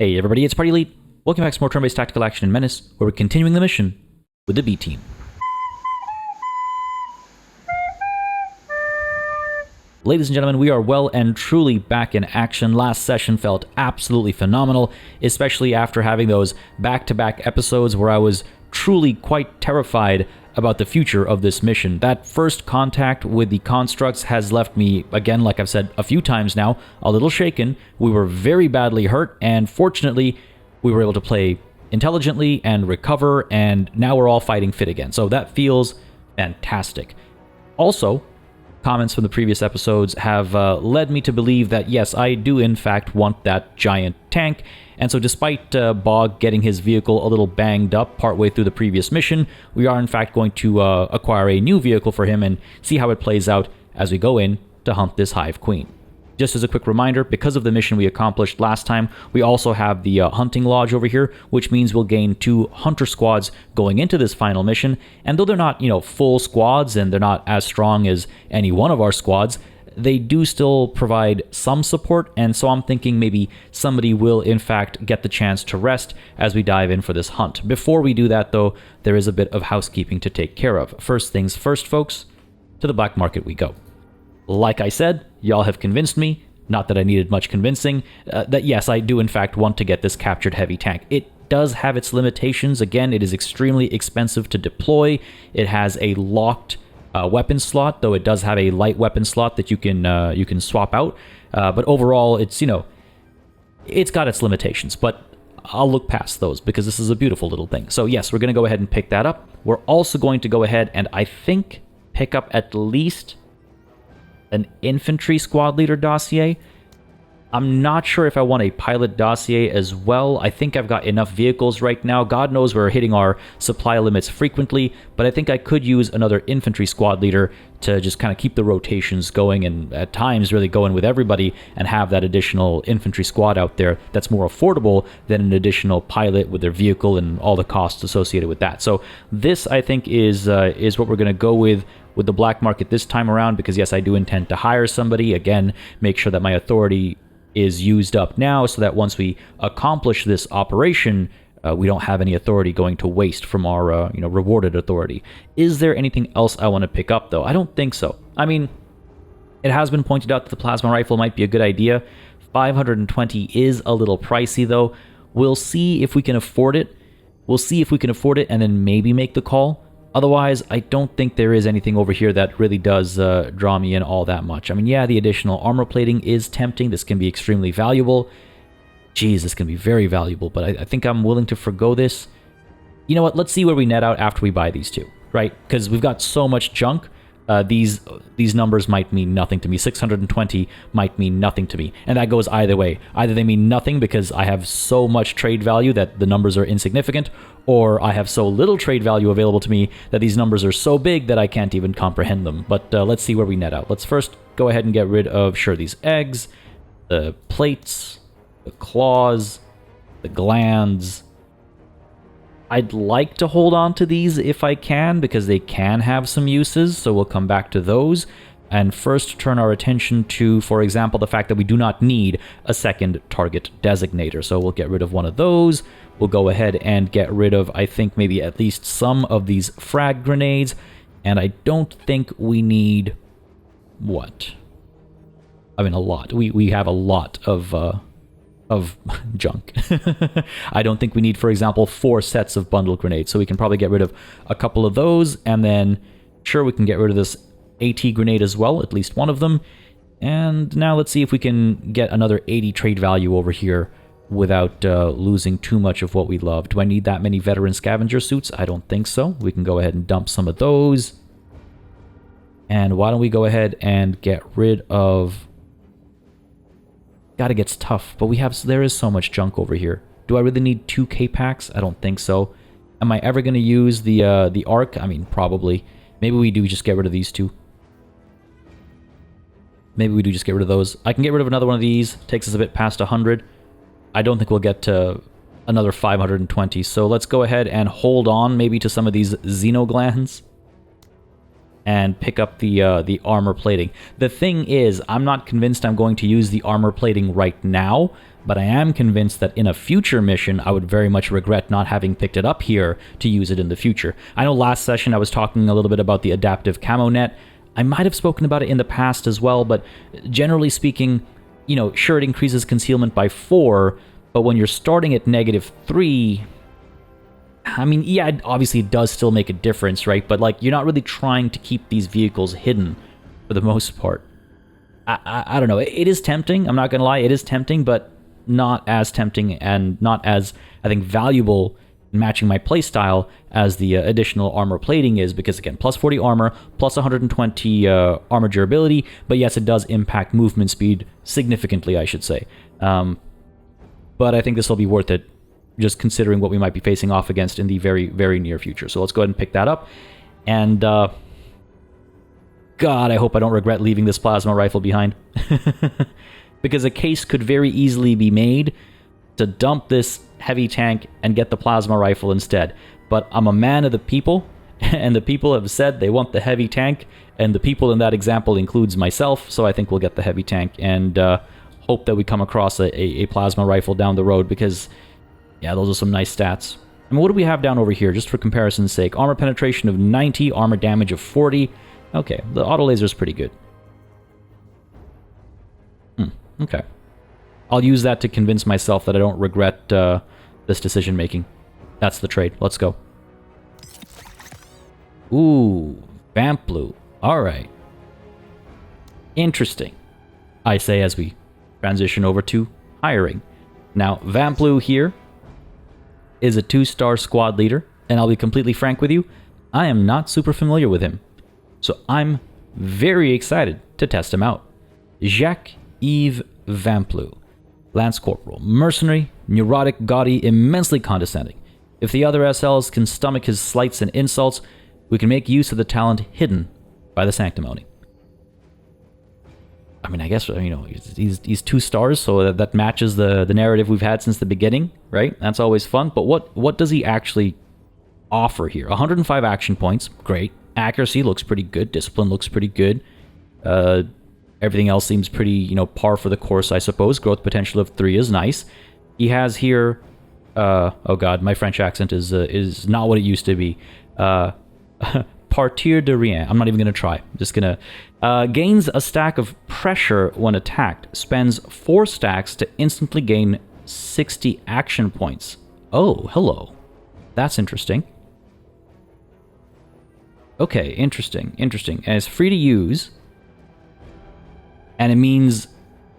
Hey everybody, it's PartyElite. Welcome back to more turn-based tactical action in Menace, where we're continuing the mission with the B team. Ladies and gentlemen, we are well and truly back in action. Last session felt absolutely phenomenal, especially after having those back-to-back episodes where I was truly quite terrified about the future of this mission. That first contact with the constructs has left me, again, like I've said a few times now, a little shaken. We were very badly hurt, and fortunately, we were able to play intelligently and recover, and now we're all fighting fit again. So that feels fantastic. Also, comments from the previous episodes have led me to believe that, yes, I do in fact want that giant tank. And so despite Bog getting his vehicle a little banged up partway through the previous mission, we are in fact going to acquire a new vehicle for him and see how it plays out as we go in to hunt this Hive Queen. Just as a quick reminder, because of the mission we accomplished last time, we also have the hunting lodge over here, which means we'll gain 2 hunter squads going into this final mission. And though they're not, full squads and they're not as strong as any one of our squads, they do still provide some support, and so I'm thinking maybe somebody will in fact get the chance to rest as we dive in for this hunt. Before we do that though, there is a bit of housekeeping to take care of. First things first, folks, to the black market we go. Like I said, y'all have convinced me, not that I needed much convincing, that yes, I do in fact want to get this captured heavy tank. It does have its limitations. Again, it is extremely expensive to deploy. It has a locked weapon slot, though it does have a light weapon slot that you can swap out. But overall, it's it's got its limitations. But I'll look past those because this is a beautiful little thing. So yes, we're going to go ahead and pick that up. We're also going to go ahead and I think pick up at least an infantry squad leader dossier. I'm not sure if I want a pilot dossier as well. I think I've got enough vehicles right now. God knows we're hitting our supply limits frequently, but I think I could use another infantry squad leader to just kind of keep the rotations going and at times really go in with everybody and have that additional infantry squad out there that's more affordable than an additional pilot with their vehicle and all the costs associated with that. So this, I think, is what we're going to go with the black market this time around, because yes, I do intend to hire somebody. Again, make sure that my authority is used up now so that once we accomplish this operation, we don't have any authority going to waste from our rewarded authority. Is there anything else I want to pick up though? I don't think so. I mean, it has been pointed out that the plasma rifle might be a good idea. 520 is a little pricey though. We'll see if we can afford it. And then maybe make the call. Otherwise, I don't think there is anything over here that really does draw me in all that much. I mean, yeah, the additional armor plating is tempting. This can be extremely valuable. Geez, this can be very valuable, but I think I'm willing to forgo this. You know what? Let's see where we net out after we buy these two, right? Because we've got so much junk. These numbers might mean nothing to me. 620 might mean nothing to me. And that goes either way. Either they mean nothing because I have so much trade value that the numbers are insignificant, or I have so little trade value available to me that these numbers are so big that I can't even comprehend them. But let's see where we net out. Let's first go ahead and get rid of, sure, these eggs, the plates, the claws, the glands. I'd like to hold on to these if I can, because they can have some uses, so we'll come back to those. And first turn our attention to, for example, the fact that we do not need a second target designator. So we'll get rid of one of those. We'll go ahead and get rid of, I think, maybe at least some of these frag grenades. And I don't think we need... what? I mean, a lot. We have a lot of junk. I don't think we need, for example, 4 sets of bundle grenades, so we can probably get rid of a couple of those, and then sure, we can get rid of this AT grenade as well, at least one of them. And now let's see if we can get another 80 trade value over here without losing too much of what we love. Do I need that many veteran scavenger suits? I don't think so. We can go ahead and dump some of those. And why don't we go ahead and get rid of... God, it gets tough, but there is so much junk over here. Do I really need 2 K-packs? I don't think so. Am I ever going to use the arc? I mean, probably. Maybe we do just get rid of these 2. Maybe we do just get rid of those. I can get rid of another one of these. Takes us a bit past 100. I don't think we'll get to another 520, so let's go ahead and hold on maybe to some of these xenoglands. and pick up the armor plating. The thing is, I'm not convinced I'm going to use the armor plating right now, but I am convinced that in a future mission, I would very much regret not having picked it up here to use it in the future. I know last session I was talking a little bit about the adaptive camo net. I might have spoken about it in the past as well, but generally speaking, you know, sure, it increases concealment by 4, but when you're starting at -3, I mean, yeah, obviously it does still make a difference, right? But, like, you're not really trying to keep these vehicles hidden for the most part. I don't know. It is tempting. I'm not going to lie. It is tempting, but not as tempting and not as, I think, valuable in matching my playstyle as the additional armor plating is, because, again, plus 40 armor, plus 120 armor durability, but yes, it does impact movement speed significantly, I should say. But I think this will be worth it, just considering what we might be facing off against in the very, very near future. So let's go ahead and pick that up. And, God, I hope I don't regret leaving this plasma rifle behind. Because a case could very easily be made to dump this heavy tank and get the plasma rifle instead. But I'm a man of the people, and the people have said they want the heavy tank, and the people in that example includes myself, so I think we'll get the heavy tank, and hope that we come across a plasma rifle down the road, because, yeah, those are some nice stats. I mean, what do we have down over here, just for comparison's sake? Armor penetration of 90, armor damage of 40. Okay, the auto laser is pretty good. Okay. I'll use that to convince myself that I don't regret this decision-making. That's the trade. Let's go. Ooh, Vamp Blue. Alright. Interesting, I say as we transition over to hiring. Now, Vamp Blue here is a 2-star squad leader, and I'll be completely frank with you, I am not super familiar with him. So I'm very excited to test him out. Jacques-Yves Vamp Blue. Lance Corporal, mercenary, neurotic, gaudy, immensely condescending. If the other SLs can stomach his slights and insults, we can make use of the talent hidden by the sanctimony. I mean, I guess, you know, he's 2 stars, so that matches the narrative we've had since the beginning, right? That's always fun. But what does he actually offer here? 105 action points, great. Accuracy looks pretty good. Discipline looks pretty good. Everything else seems pretty, you know, par for the course, I suppose. Growth potential of 3 is nice. He has here, oh god, my French accent is not what it used to be. Partir de rien. I'm not even going to try. I'm just going to... gains a stack of pressure when attacked. Spends 4 stacks to instantly gain 60 action points. Oh, hello. That's interesting. Okay, interesting. And it's free to use. And it means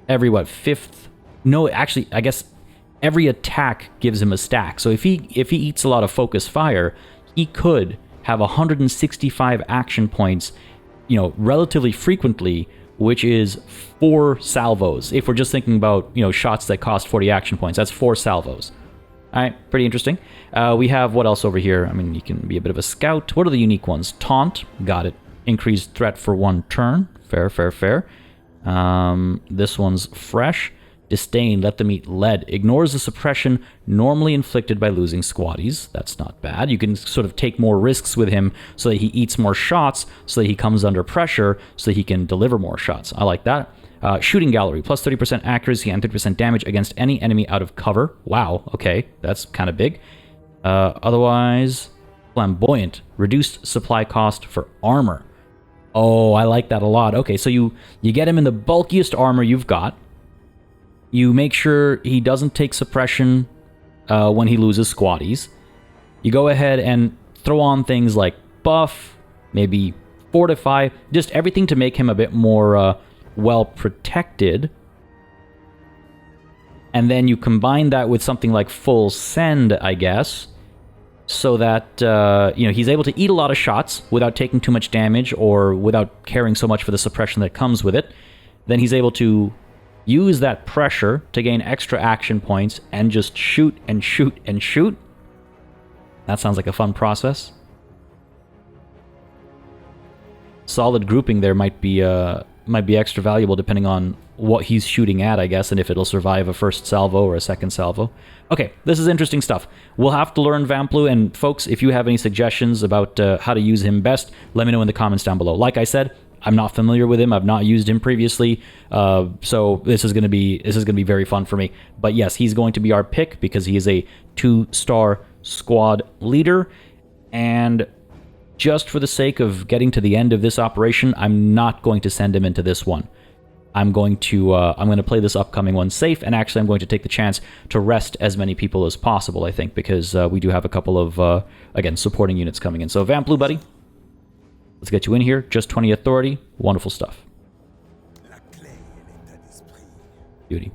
every, what, 5th? No, actually, I guess every attack gives him a stack. So if he eats a lot of focus fire, he could have 165 action points, you know, relatively frequently, which is 4 salvos. If we're just thinking about, you know, shots that cost 40 action points, that's 4 salvos. All right, pretty interesting. We have what else over here? I mean, you can be a bit of a scout. What are the unique ones? Taunt, got it. Increased threat for 1 turn. Fair. This one's fresh. Disdain, let them eat lead. Ignores the suppression normally inflicted by losing squaddies. That's not bad. You can sort of take more risks with him so that he eats more shots, so that he comes under pressure, so that he can deliver more shots. I like that. Shooting gallery, plus 30% accuracy and 30% damage against any enemy out of cover. Wow, okay, that's kind of big. Otherwise, flamboyant, reduced supply cost for armor. Oh, I like that a lot. Okay, so you get him in the bulkiest armor you've got. You make sure he doesn't take suppression when he loses squaddies. You go ahead and throw on things like buff, maybe fortify, just everything to make him a bit more well protected. And then you combine that with something like full send, I guess, so that you know, he's able to eat a lot of shots without taking too much damage or without caring so much for the suppression that comes with it. Then he's able to use that pressure to gain extra action points and just shoot and shoot and shoot. That sounds like a fun process. Solid grouping there might be extra valuable depending on what he's shooting at, I guess, and if it'll survive a first salvo or a second salvo. Okay, this is interesting stuff. We'll have to learn Vamplu, and folks, if you have any suggestions about how to use him best, let me know in the comments down below. Like I said, I'm not familiar with him. I've not used him previously, so this is going to be very fun for me. But yes, he's going to be our pick because he is a 2-star squad leader, and just for the sake of getting to the end of this operation, I'm not going to send him into this one. I'm going to play this upcoming one safe, and actually I'm going to take the chance to rest as many people as possible, I think, because we do have a couple of, again, supporting units coming in. So Vamplu, buddy, let's get you in here. Just 20 authority. Wonderful stuff. Beauty.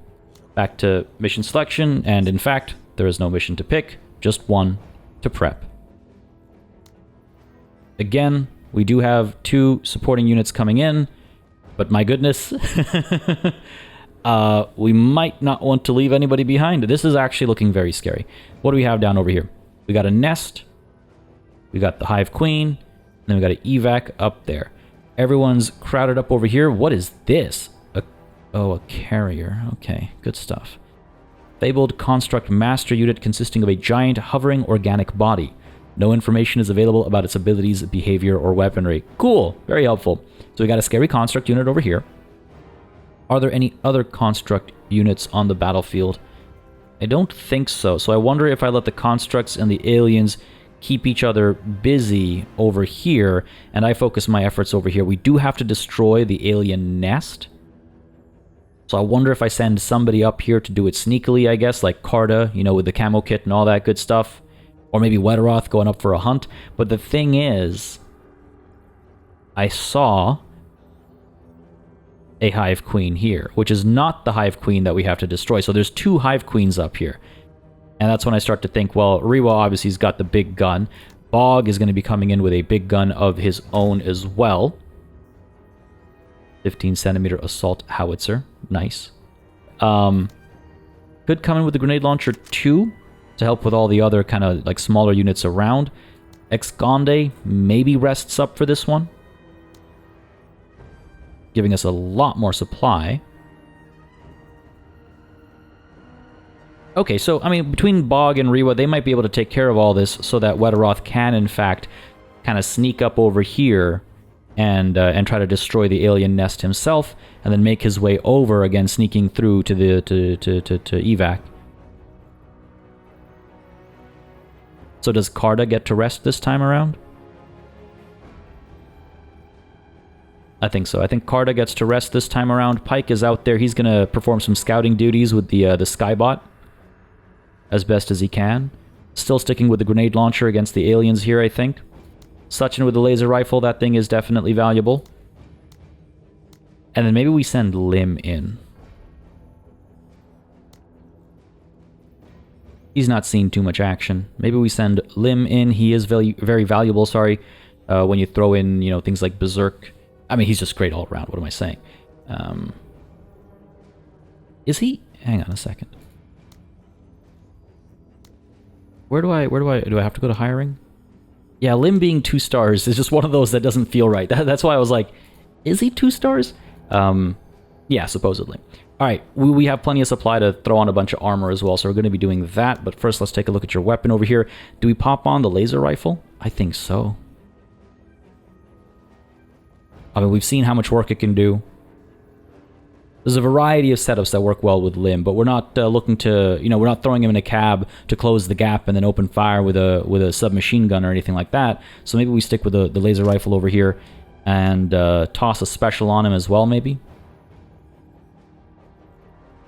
Back to mission selection, and in fact, there is no mission to pick, just one to prep. Again, we do have 2 supporting units coming in, but my goodness, we might not want to leave anybody behind. This is actually looking very scary. What do we have down over here? We got a nest, we got the Hive Queen, and then we got an evac up there. Everyone's crowded up over here. What is this? A carrier. Okay, good stuff. Fabled Construct Master Unit consisting of a giant hovering organic body. No information is available about its abilities, behavior, or weaponry. Cool. Very helpful. So we got a scary construct unit over here. Are there any other construct units on the battlefield? I don't think so. So I wonder if I let the constructs and the aliens keep each other busy over here, and I focus my efforts over here. We do have to destroy the alien nest. So I wonder if I send somebody up here to do it sneakily, I guess, like Carta, you know, with the camo kit and all that good stuff. Or maybe Wetteroth going up for a hunt. But the thing is, I saw a Hive Queen here, which is not the Hive Queen that we have to destroy. So there's 2 Hive Queens up here. And that's when I start to think, well, Rewa obviously has got the big gun. Bog is going to be coming in with a big gun of his own as well. 15-centimeter assault howitzer. Nice. Could come in with the grenade launcher too, to help with all the other kind of like smaller units around. Exconde maybe rests up for this one, giving us a lot more supply. Okay, so, I mean, between Bog and Rewa, they might be able to take care of all this so that Wetteroth can, in fact, kind of sneak up over here and try to destroy the alien nest himself, and then make his way over, again, sneaking through to the to evac. So does Carta get to rest this time around? I think so. I think Carta gets to rest this time around. Pike is out there. He's going to perform some scouting duties with the Skybot as best as he can. Still sticking with the grenade launcher against the aliens here, I think. Suchin with the laser rifle. That thing is definitely valuable. And then maybe we send Lim in. He's not seen too much action. Maybe we send Lim in. He is very, very valuable, sorry, when you throw in, you know, things like Berserk. I mean, he's just great all around. What am I saying? Is he? Hang on a second. Do I have to go to hiring? Yeah, Lim being 2 stars is just one of those that doesn't feel right. That's why I was like, is he 2 stars? Yeah, supposedly. All right, we have plenty of supply to throw on a bunch of armor as well, so we're going to be doing that. But first, let's take a look at your weapon over here. Do we pop on the laser rifle? I think so. I mean, we've seen how much work it can do. There's a variety of setups that work well with Lim, but we're not looking to, you know, we're not throwing him in a cab to close the gap and then open fire with a submachine gun or anything like that. So maybe we stick with the laser rifle over here and toss a special on him as well, maybe.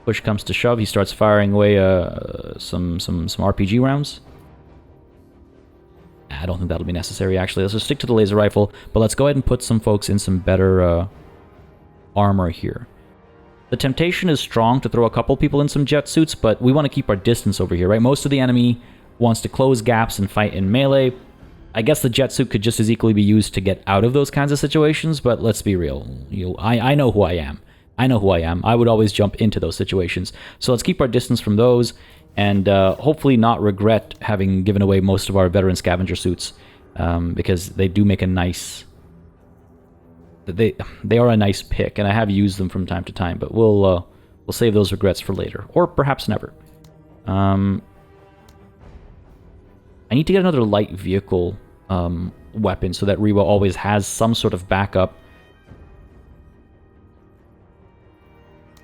Push comes to shove, he starts firing away some RPG rounds. I don't think that'll be necessary, actually. Let's just stick to the laser rifle, but let's go ahead and put some folks in some better armor here. The temptation is strong to throw a couple people in some jet suits, but we want to keep our distance over here, right? Most of the enemy wants to close gaps and fight in melee. I guess the jet suit could just as equally be used to get out of those kinds of situations, but let's be real. I know who I am. I know who I am. I would always jump into those situations. So let's keep our distance from those, and hopefully not regret having given away most of our veteran scavenger suits, because they do make a nice they are a nice pick, and I have used them from time to time, but we'll save those regrets for later, or perhaps never. I need to get another light vehicle weapon so that Rewa always has some sort of backup.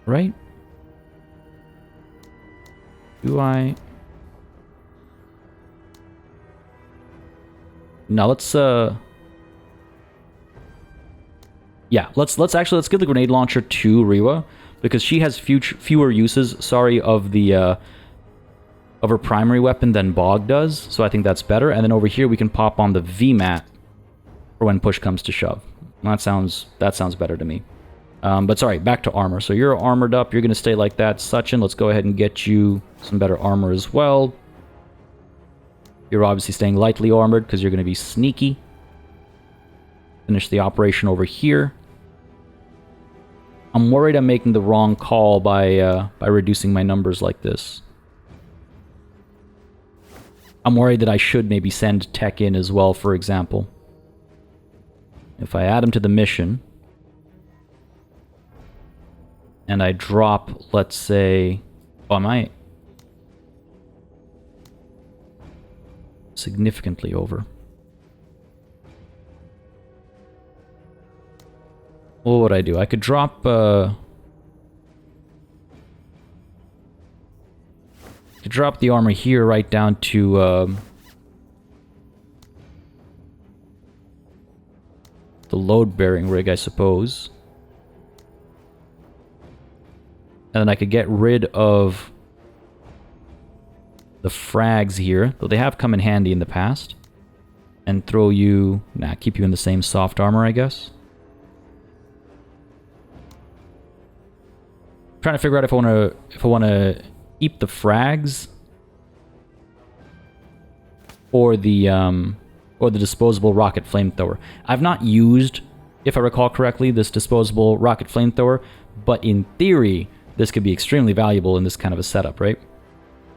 Right? Do I... Now let's yeah, let's give the grenade launcher to Rewa, because she has fewer uses, of the of her primary weapon than Bog does, so I think that's better. And then over here we can pop on the VMAT for when push comes to shove. That sounds better to me. But sorry, back to armor. So you're armored up, you're gonna stay like that. Sachin, let's go ahead and get you some better armor as well. You're obviously staying lightly armored because you're gonna be sneaky. Finish the operation over here. I'm worried I'm making the wrong call by reducing my numbers like this. I'm worried that I should maybe send tech in as well, for example. If I add them to the mission, and I drop, let's say... Oh, am I... significantly over? What would I do? I could drop, the armor here right down to, the load-bearing rig, I suppose. And then I could get rid of the frags here, though they have come in handy in the past. And throw you... Nah, keep you in the same soft armor, I guess. Trying to figure out if I want to keep the frags or the disposable rocket flamethrower. I've not used, if I recall correctly, this disposable rocket flamethrower, but in theory, this could be extremely valuable in this kind of a setup, right?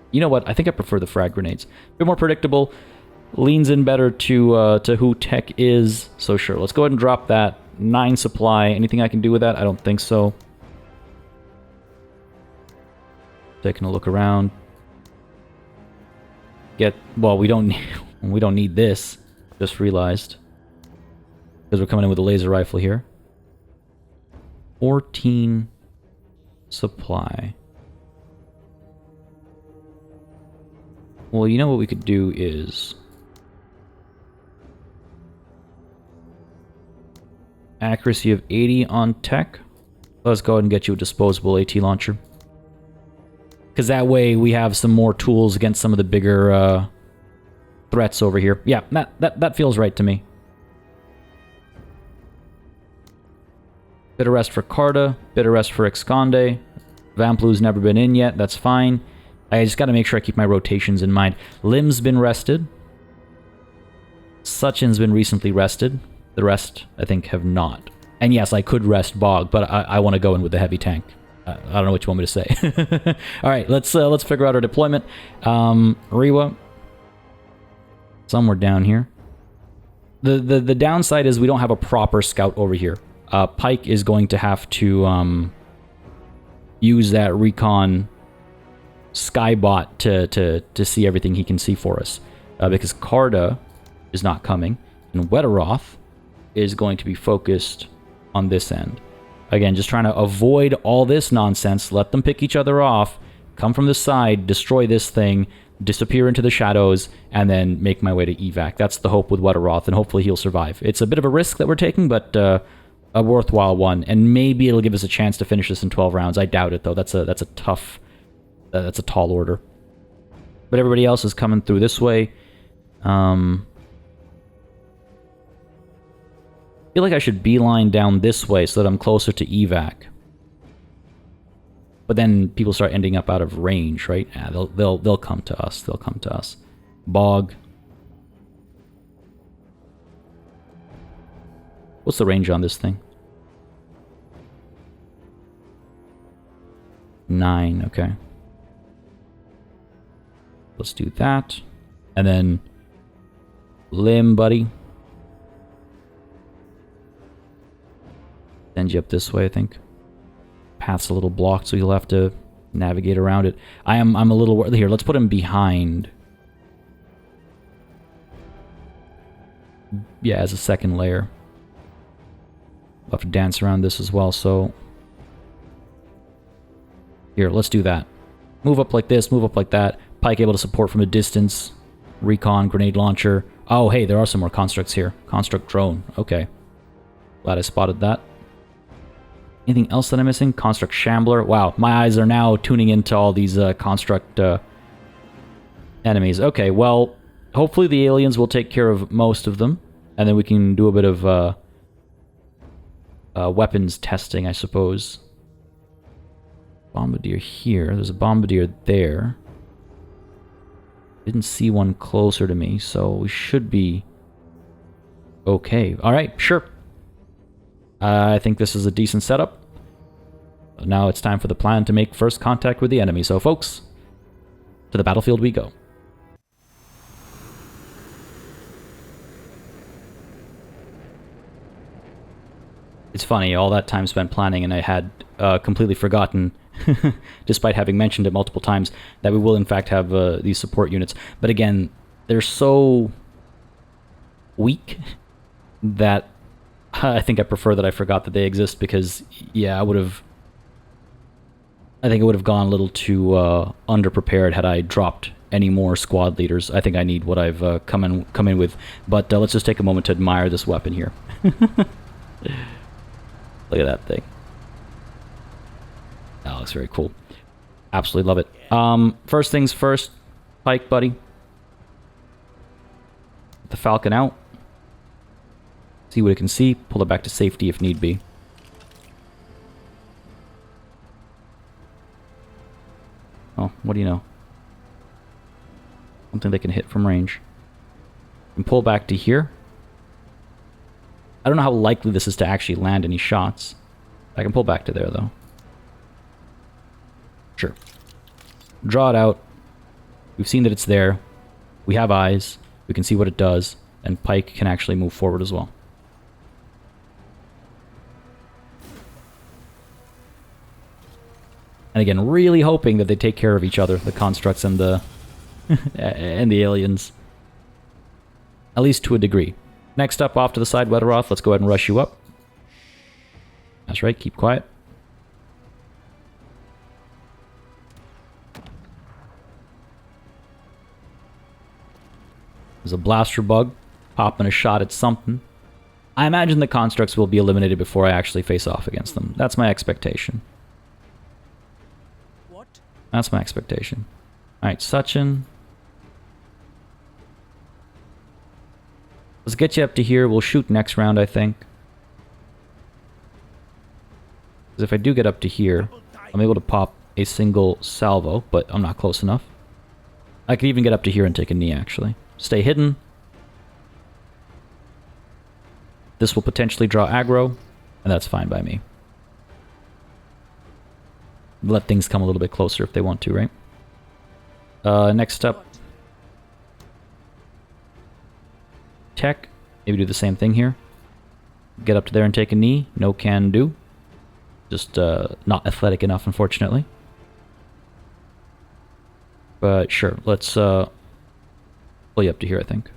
You know what? I think I prefer the frag grenades. A bit more predictable, leans in better to who tech is. So sure, let's go ahead and drop that 9 supply. Anything I can do with that? I don't think so. Taking a look around. Well, we don't need this. Just realized, because we're coming in with a laser rifle here. 14 supply. Well, you know what we could do is accuracy of 80 on tech. Let's go ahead and get you a disposable AT launcher. Because that way we have some more tools against some of the bigger threats over here. Yeah, that feels right to me. Bit of rest for Carta, bit of rest for Excande. Vamplu's never been in yet, that's fine. I just got to make sure I keep my rotations in mind. Lim's been rested. Sachin's been recently rested. The rest, I think, have not. And yes, I could rest Bog, but I want to go in with the heavy tank. I don't know what you want me to say. All right, let's figure out our deployment. Rewa, somewhere down here. The downside is we don't have a proper scout over here. Pike is going to have to use that recon skybot to see everything he can see for us, because Carta is not coming, and Wetteroth is going to be focused on this end. Again, just trying to avoid all this nonsense. Let them pick each other off, come from the side, destroy this thing, disappear into the shadows, and then make my way to evac. That's the hope with Wetteroth, and hopefully he'll survive. It's a bit of a risk that we're taking, but a worthwhile one, and maybe it'll give us a chance to finish this in 12 rounds. I doubt it, though. That's a tough... that's a tall order. But everybody else is coming through this way. I feel like I should beeline down this way so that I'm closer to evac. But then people start ending up out of range, right? Yeah, they'll come to us. They'll come to us. Bog. What's the range on this thing? 9, okay. Let's do that. And then Lim, buddy. Send you up this way, I think. Path's a little blocked, so you'll have to navigate around it. I'm a little... Here, let's put him behind. Yeah, as a second layer. We'll have to dance around this as well, so... Here, let's do that. Move up like this, move up like that. Pike able to support from a distance. Recon, grenade launcher. Oh, hey, there are some more constructs here. Construct drone. Okay. Glad I spotted that. Anything else that I'm missing? Construct shambler. Wow, my eyes are now tuning into all these construct enemies. Okay, well, hopefully the aliens will take care of most of them. And then we can do a bit of weapons testing, I suppose. Bombardier here. There's a bombardier there. Didn't see one closer to me, so we should be okay. Alright, sure. I think this is a decent setup. Now it's time for the plan to make first contact with the enemy. So, folks, to the battlefield we go. It's funny, all that time spent planning and I had completely forgotten, despite having mentioned it multiple times, that we will in fact have these support units. But again, they're so weak that I think I prefer that I forgot that they exist, because, yeah, I think it would have gone a little too underprepared had I dropped any more squad leaders. I think I need what I've come in with. But let's just take a moment to admire this weapon here. Look at that thing. That looks very cool. Absolutely love it. First things first, Pike, buddy. Get the Falcon out. See what it can see. Pull it back to safety if need be. Oh, what do you know? Something they can hit from range. And pull back to here. I don't know how likely this is to actually land any shots. I can pull back to there, though. Sure. Draw it out. We've seen that it's there. We have eyes. We can see what it does. And Pike can actually move forward as well. And again, really hoping that they take care of each other, the constructs and the and the aliens. At least to a degree. Next up, off to the side, Weatheroth. Let's go ahead and rush you up. That's right, keep quiet. There's a blaster bug popping a shot at something. I imagine the constructs will be eliminated before I actually face off against them. That's my expectation. What? That's my expectation. Alright, Sachin. Let's get you up to here. We'll shoot next round, I think. Because if I do get up to here, I'm able to pop a single salvo, but I'm not close enough. I could even get up to here and take a knee, actually. Stay hidden. This will potentially draw aggro, and that's fine by me. Let things come a little bit closer if they want to, right? Next up. Tech. Maybe do the same thing here. Get up to there and take a knee. No can do. Just not athletic enough, unfortunately. But sure, let's pull you up to here, I think.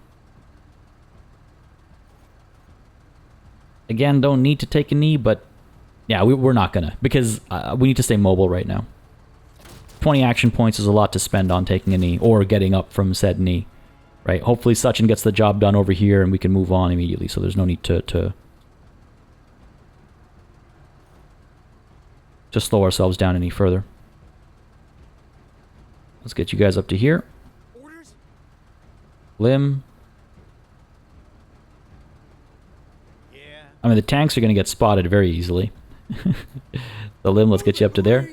Again, don't need to take a knee, but yeah, we're not gonna, because we need to stay mobile right now. 20 action points is a lot to spend on taking a knee, or getting up from said knee. Right? Hopefully Sachin gets the job done over here and we can move on immediately, so there's no need to slow ourselves down any further. Let's get you guys up to here. Orders. Limb. Yeah. I mean, the tanks are going to get spotted very easily. The Limb, let's get you up to there.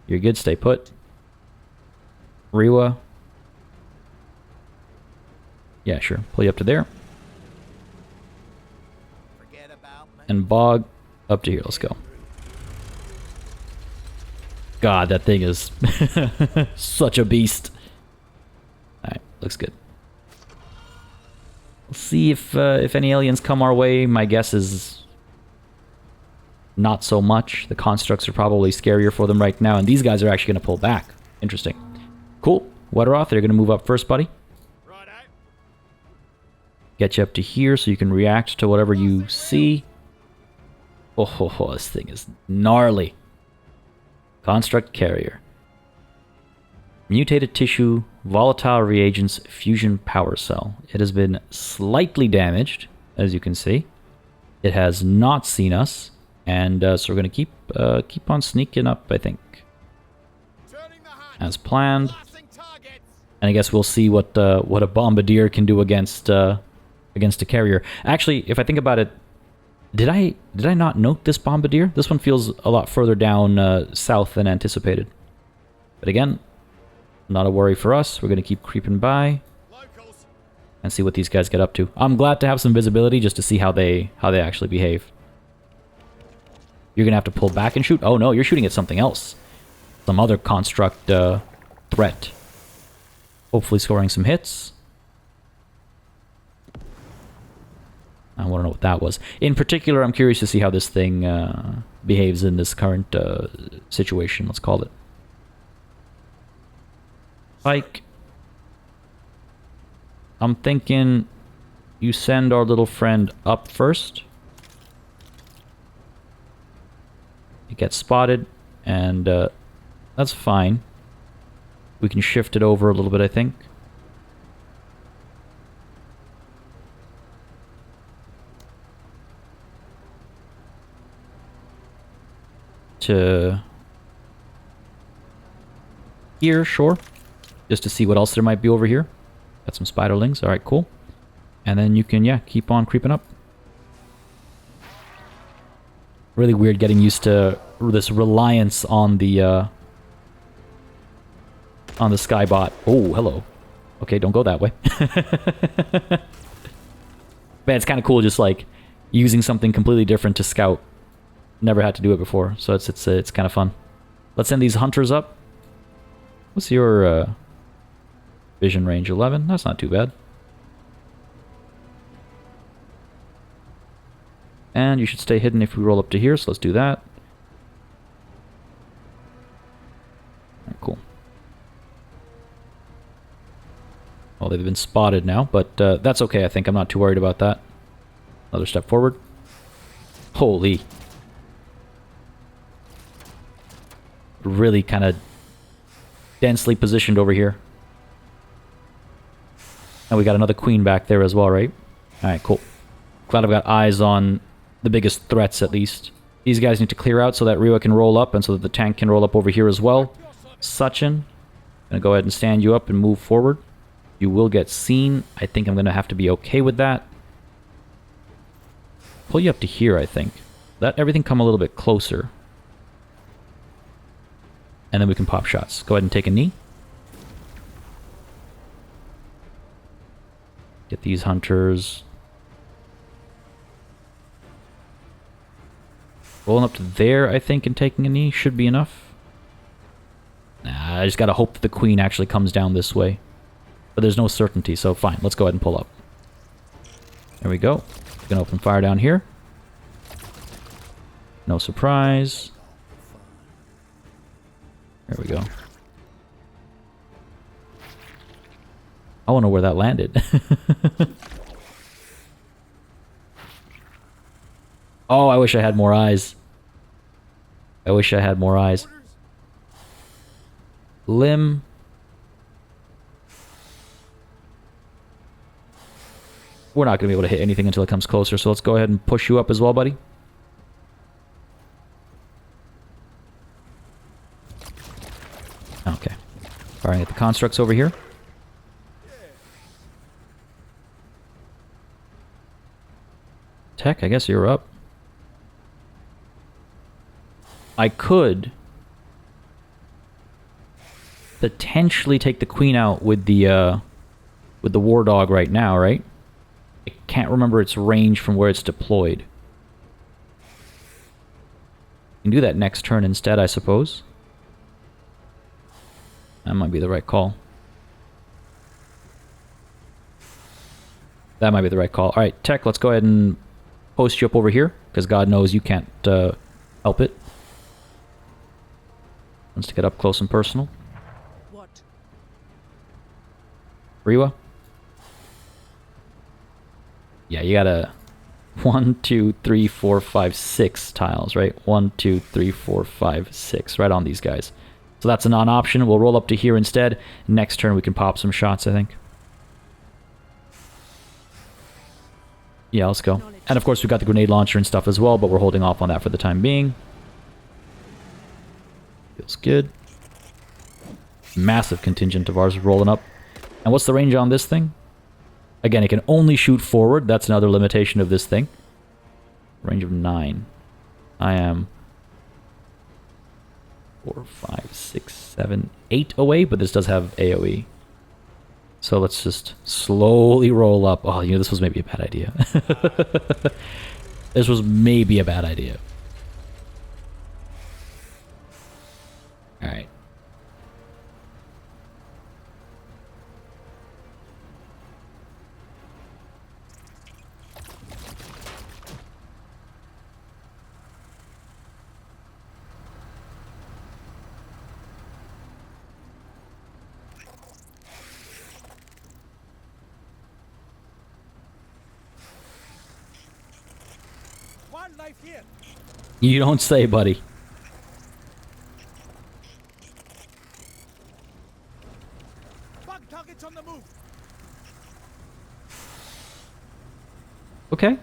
You're good, stay put. Riwa. Yeah, sure. Pull you up to there. And Bog up to here. Let's go. God, that thing is such a beast. Alright, looks good. We'll see if any aliens come our way. My guess is not so much. The constructs are probably scarier for them right now, and these guys are actually going to pull back. Interesting. Cool. Wetteroth, they're going to move up first, buddy. Get you up to here so you can react to whatever you see. Oh, this thing is gnarly. Construct carrier. Mutated tissue, volatile reagents, fusion power cell. It has been slightly damaged, as you can see. It has not seen us, and so we're going to keep on sneaking up, I think. As planned. And I guess we'll see what a bombardier can do against a carrier. Actually, if I think about it, did I not note this bombardier? This one feels a lot further down south than anticipated. But again, not a worry for us. We're going to keep creeping by and see what these guys get up to. I'm glad to have some visibility just to see how they actually behave. You're going to have to pull back and shoot? Oh no, you're shooting at something else. Some other construct threat. Hopefully scoring some hits. I want to know what that was. In particular, I'm curious to see how this thing behaves in this current situation, let's call it. Pike. I'm thinking you send our little friend up first. It gets spotted, and that's fine. We can shift it over a little bit, I think. To here, sure. Just to see what else there might be over here. Got some spiderlings. Alright, cool. And then you can, yeah, keep on creeping up. Really weird getting used to this reliance on the skybot. Oh, hello. Okay, don't go that way. Man, it's kind of cool just like using something completely different to scout. Never had to do it before, so it's kind of fun. Let's send these hunters up. What's your vision range? 11? That's not too bad. And you should stay hidden if we roll up to here, so let's do that. Alright, cool. Well, they've been spotted now, but that's okay, I think. I'm not too worried about that. Another step forward. Holy. Really kind of densely positioned over here. And we got another queen back there as well, right? Alright, cool. Glad I've got eyes on the biggest threats, at least. These guys need to clear out so that Riwa can roll up and so that the tank can roll up over here as well. Sachin, gonna go ahead and stand you up and move forward. You will get seen. I think I'm gonna have to be okay with that. Pull you up to here, I think. Let everything come a little bit closer. And then we can pop shots. Go ahead and take a knee. Get these hunters. Rolling up to there, I think, and taking a knee should be enough. Nah, I just gotta hope that the queen actually comes down this way. But there's no certainty, so fine. Let's go ahead and pull up. There we go. Gonna open fire down here. No surprise. There we go. I want to know where that landed. Oh, I wish I had more eyes. I wish I had more eyes. Limb. We're not going to be able to hit anything until it comes closer, so let's go ahead and push you up as well, buddy. Okay. Firing at the constructs over here. Tech, I guess you're up. I could potentially take the queen out with the war dog right now, right? I can't remember its range from where it's deployed. You can do that next turn instead, I suppose. That might be the right call. That might be the right call. Alright, Tech, let's go ahead and post you up over here, because God knows you can't Help it. Wants to get up close and personal. What? Riwa? Yeah, you gotta... 1, 2, 3, 4, 5, 6 tiles, right? 1, 2, 3, 4, 5, 6. Right on these guys. So that's a non-option. We'll roll up to here instead. Next turn we can pop some shots, I think. Yeah, let's go. And of course we got the grenade launcher and stuff as well, but we're holding off on that for the time being. Feels good. Massive contingent of ours rolling up. And what's the range on this thing? Again, it can only shoot forward. That's another limitation of this thing. Range of 9. I am 4, 5, 6, 7, 8 away, but this does have AoE. So let's just slowly roll up. Oh, you know, this was maybe a bad idea. This was maybe a bad idea. Alright. One life here. You don't say, buddy. Bug targets on the move. Okay.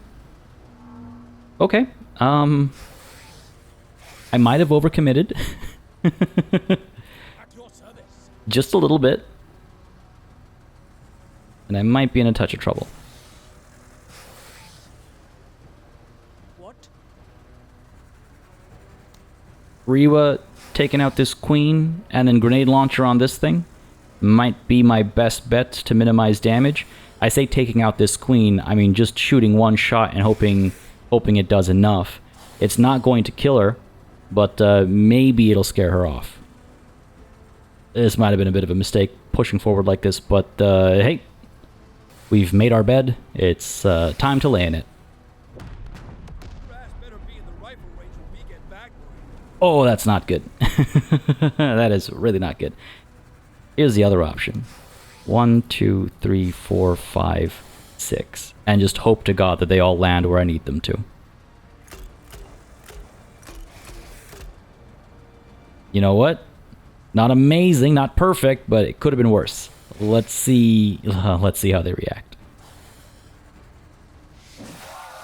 Okay. I might have overcommitted. At your service. Just a little bit. And I might be in a touch of trouble. What? Riwa taking out this queen and then grenade launcher on this thing might be my best bet to minimize damage. I say taking out this queen, I mean just shooting one shot and hoping it does enough. It's not going to kill her, but maybe it'll scare her off. This might have been a bit of a mistake pushing forward like this, but hey, we've made our bed. It's time to lay in it. Oh, that's not good. That is really not good. Here's the other option. 1, 2, 3, 4, 5, 6. And just hope to God that they all land where I need them to. You know what? Not amazing, not perfect, but it could have been worse. Let's see how they react.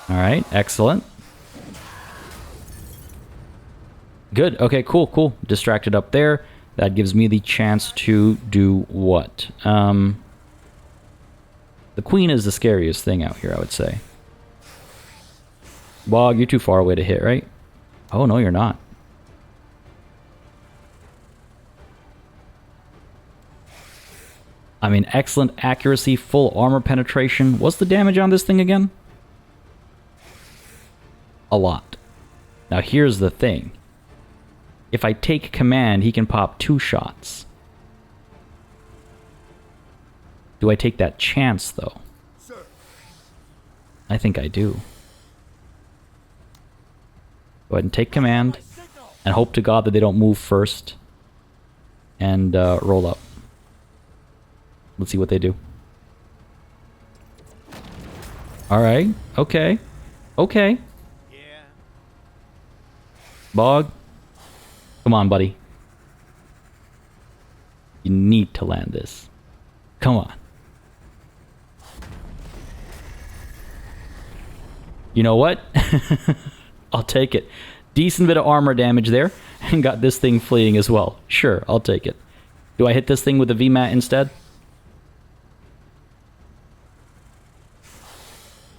Alright, excellent. Good. Okay, cool. Distracted up there. That gives me the chance to do what? The queen is the scariest thing out here, I would say. Bog, you're too far away to hit, right? Oh, no, you're not. I mean, excellent accuracy, full armor penetration. What's the damage on this thing again? A lot. Now, here's the thing. If I take command, he can pop 2 shots. Do I take that chance, though? Sir. I think I do. Go ahead and take command, and hope to God that they don't move first. And roll up. Let's see what they do. Alright, okay. Okay. Yeah. Bog. Come on, buddy. You need to land this. Come on. You know what? I'll take it. Decent bit of armor damage there. And got this thing fleeing as well. Sure, I'll take it. Do I hit this thing with a VMAT instead?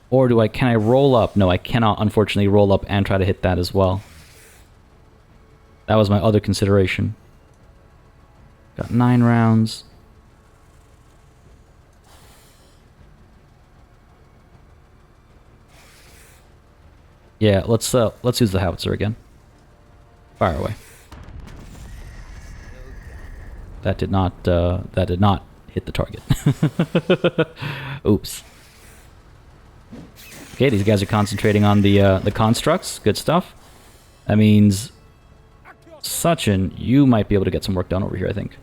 Or can I roll up? No, I cannot, unfortunately, roll up and try to hit that as well. That was my other consideration. Got 9 rounds. Yeah, let's use the howitzer again. Fire away. That did not hit the target. Oops. Okay, these guys are concentrating on the constructs. Good stuff. That means Act your Sachin, you might be able to get some work done over here, I think.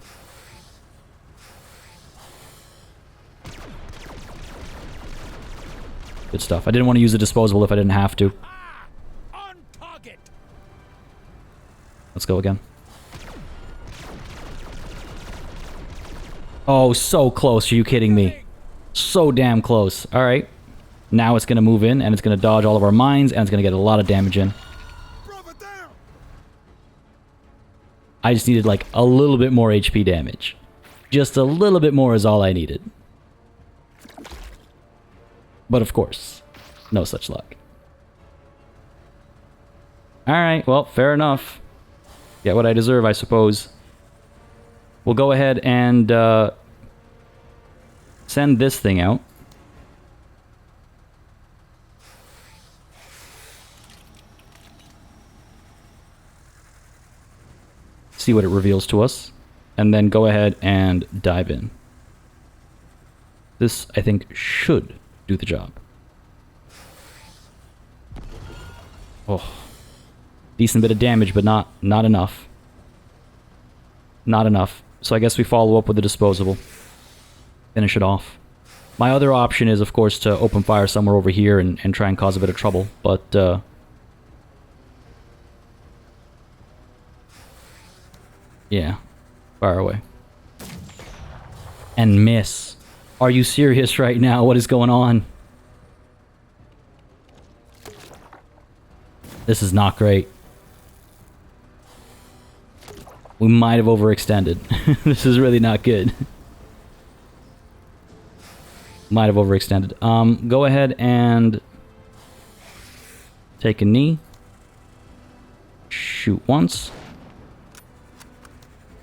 Good stuff. I didn't want to use the disposable if I didn't have to. on target. Let's go again. Oh, so close. Are you kidding me? So damn close. Alright. Now it's going to move in, and it's going to dodge all of our mines, and it's going to get a lot of damage in. Brother down. I just needed, like, a little bit more HP damage. Just a little bit more is all I needed. But of course, no such luck. Alright, well, fair enough. Get what I deserve, I suppose. We'll go ahead and send this thing out. See what it reveals to us. And then go ahead and dive in. This, I think, should do the job. Oh. Decent bit of damage, but not enough. Not enough. So I guess we follow up with the disposable. Finish it off. My other option is, of course, to open fire somewhere over here and try and cause a bit of trouble, but, yeah. Fire away. And miss. Are you serious right now? What is going on? This is not great. We might have overextended. This is really not good. Might have overextended. Go ahead and take a knee. Shoot once.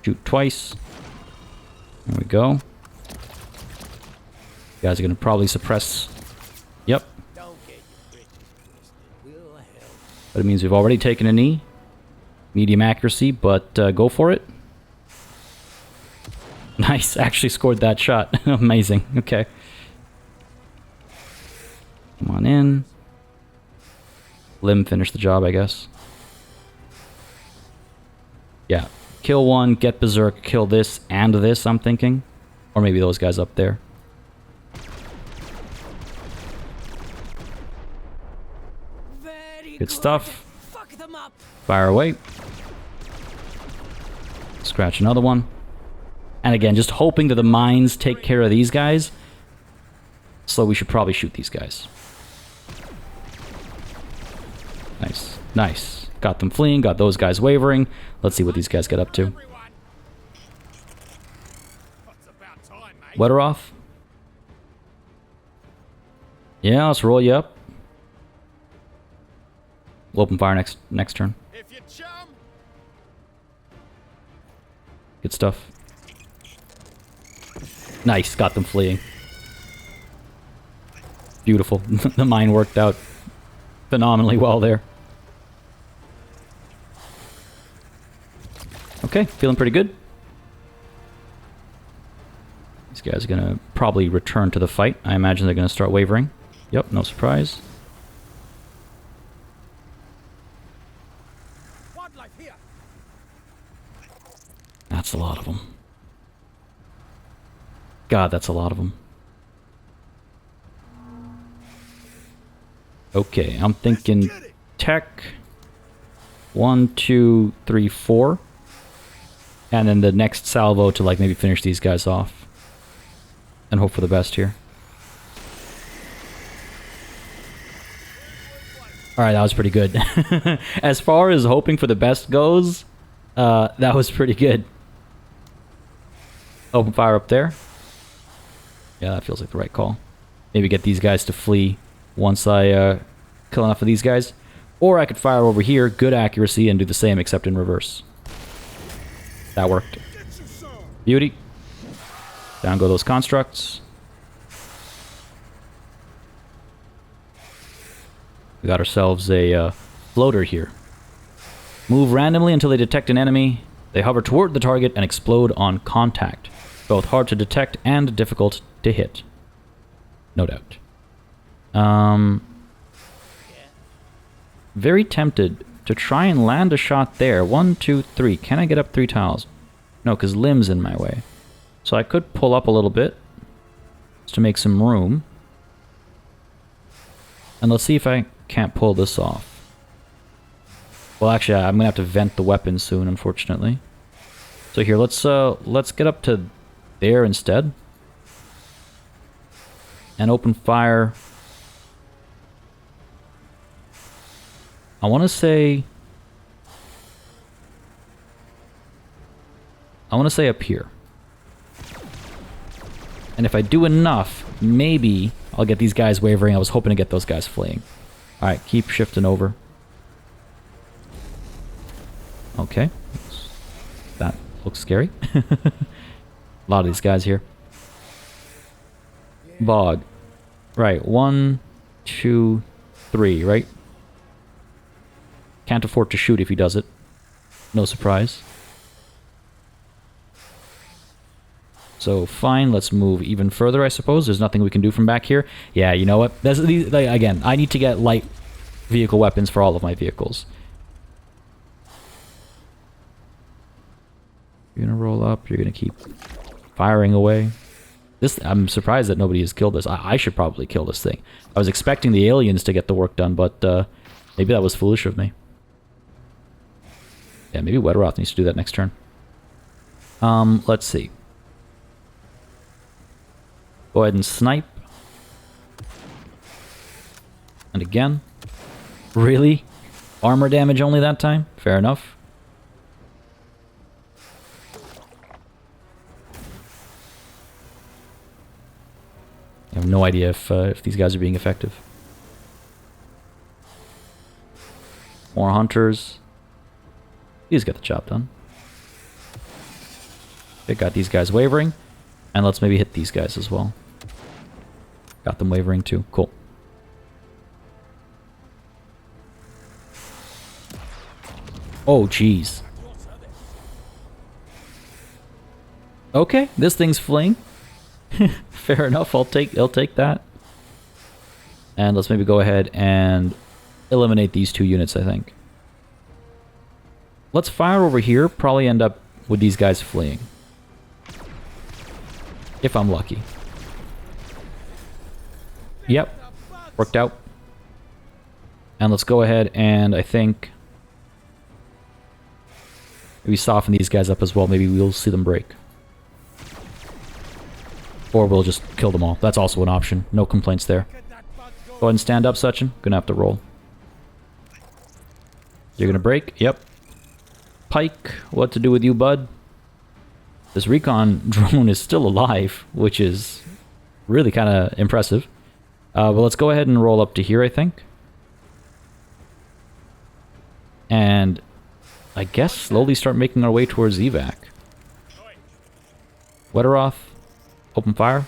Shoot twice. There we go. You guys are going to probably suppress. Yep. Don't get your bridges twisted. We'll help. But it means we've already taken a knee. Medium accuracy, but go for it. Nice. Actually scored that shot. Amazing. Okay. Come on in. Limb finish the job, I guess. Yeah. Kill one, get berserk, kill this and this, I'm thinking. Or maybe those guys up there. Good stuff. Fuck them up. Fire away. Scratch another one. And again, just hoping that the mines take care of these guys. So we should probably shoot these guys. Nice. Nice. Got them fleeing, got those guys wavering. Let's see what these guys get up to. What's about time, mate? Wetter off. Yeah, let's roll you up. We'll open fire next turn. If you chum. Good stuff. Nice, got them fleeing. Beautiful. The mine worked out phenomenally well there. Okay, feeling pretty good. These guys are gonna probably return to the fight. I imagine they're gonna start wavering. Yep, no surprise. Wildlife here. That's a lot of them. God, that's a lot of them. Okay, I'm thinking tech. 1, 2, 3, 4. And then the next salvo to like maybe finish these guys off. And hope for the best here. Alright, that was pretty good. As far as hoping for the best goes, that was pretty good. Open fire up there. Yeah, that feels like the right call. Maybe get these guys to flee once I kill enough of these guys. Or I could fire over here, good accuracy, and do the same except in reverse. That worked. Beauty. Down go those constructs. We got ourselves a floater here. Move randomly until they detect an enemy. They hover toward the target and explode on contact. Both hard to detect and difficult to hit. No doubt. Very tempted to try and land a shot there. 1, 2, 3. Can I get up 3 tiles? No, because Lim's in my way. So I could pull up a little bit just to make some room. And let's see if I can't pull this off. Well, actually, I'm gonna have to vent the weapon soon, unfortunately. So here, let's get up to there instead. And open fire. I want to say up here. And if I do enough, maybe I'll get these guys wavering. I was hoping to get those guys fleeing. Alright, keep shifting over. Okay. That looks scary. A lot of these guys here. Bog. Right, 1, 2, 3, right? Can't afford to shoot if he does it. No surprise. So fine, let's move even further, I suppose. There's nothing we can do from back here. Yeah, you know what? Again, I need to get light vehicle weapons for all of my vehicles. You're gonna roll up, you're gonna keep firing away. I'm surprised that nobody has killed this. I should probably kill this thing. I was expecting the aliens to get the work done, but maybe that was foolish of me. Yeah, maybe Wetteroth needs to do that next turn. Let's see. Go ahead and snipe. And again. Really? Armor damage only that time? Fair enough. I have no idea if these guys are being effective. More hunters. These get the job done. They got these guys wavering. And let's maybe hit these guys as well. Got them wavering too. Cool. Oh, jeez. Okay, this thing's fleeing. Fair enough, I'll take that. And let's maybe go ahead and eliminate these 2 units, I think. Let's fire over here, probably end up with these guys fleeing. If I'm lucky. Yep, worked out. And let's go ahead and I think maybe soften these guys up as well. Maybe we'll see them break. Or we'll just kill them all. That's also an option. No complaints there. Go ahead and stand up, Sachin. Gonna have to roll. You're gonna break? Yep. Pike, what to do with you, bud? This recon drone is still alive, which is really kind of impressive. But let's go ahead and roll up to here, I think. And I guess slowly start making our way towards evac. Wetteroth, open fire.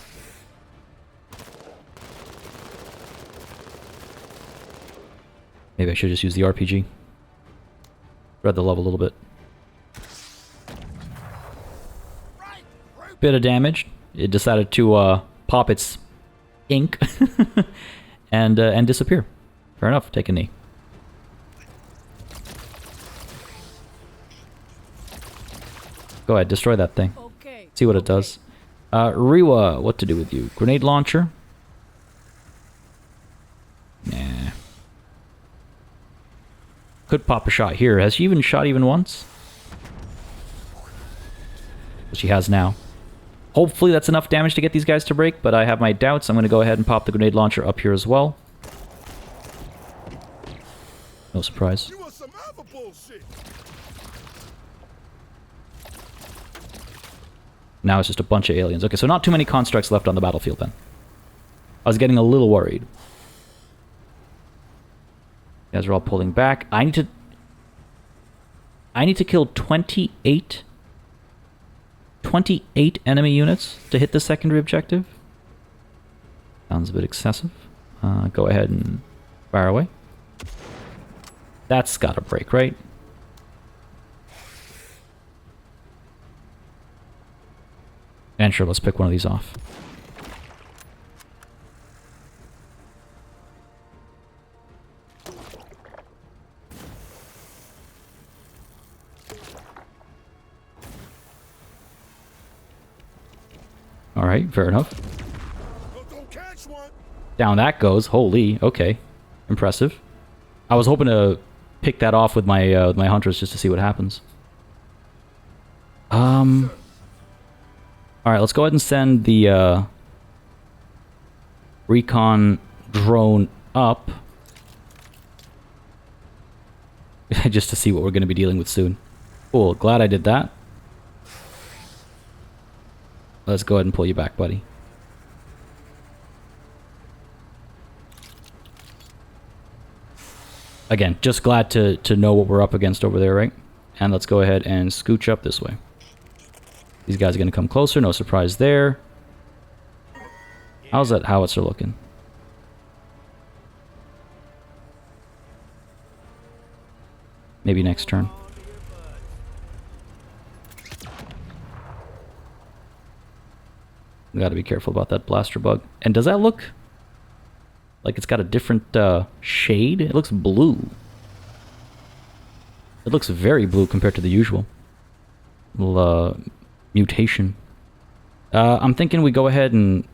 Maybe I should just use the RPG. Read the level a little bit. Bit of damage. It decided to pop its ink and disappear. Fair enough. Take a knee. Go ahead, destroy that thing. Okay. See what it does. Riwa, what to do with you? Grenade launcher? Nah. Could pop a shot here. Has she even shot even once? She has now. Hopefully that's enough damage to get these guys to break, but I have my doubts. I'm going to go ahead and pop the grenade launcher up here as well. No surprise. You want some other bullshit? Now it's just a bunch of aliens. Okay, so not too many constructs left on the battlefield then. I was getting a little worried. You guys are all pulling back. I need to kill 28 enemy units to hit the secondary objective. Sounds a bit excessive. Go ahead and fire away. That's gotta break, right? And sure, let's pick one of these off. fair enough. Don't catch one. Down that goes. Holy, okay. Impressive. I was hoping to pick that off with my hunters just to see what happens. Alright, let's go ahead and send the recon drone up. Just to see what we're going to be dealing with soon. Cool, glad I did that. Let's go ahead and pull you back, buddy. Again, just glad to know what we're up against over there, right? And let's go ahead and scooch up this way. These guys are going to come closer, no surprise there. How's that howitzer looking? Maybe next turn. We gotta be careful about that blaster bug. And does that look like it's got a different shade? It looks blue. It looks very blue compared to the usual. Little mutation. I'm thinking we go ahead and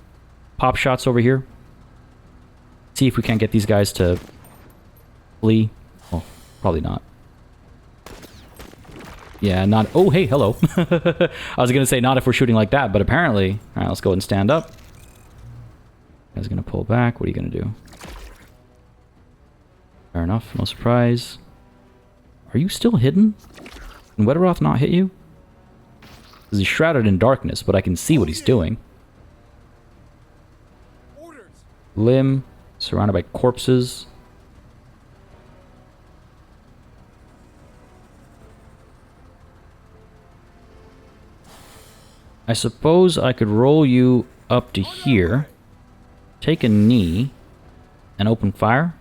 pop shots over here. See if we can't get these guys to flee. Oh, probably not. Yeah, not... Oh, hey, hello. I was going to say not if we're shooting like that, but apparently... Alright, let's go ahead and stand up. Guy's going to pull back. What are you going to do? Fair enough. No surprise. Are you still hidden? Can Wetteroth not hit you? Because he's shrouded in darkness, but I can see what he's doing. Orders. Limb. Surrounded by corpses. I suppose I could roll you up to here, take a knee, and open fire.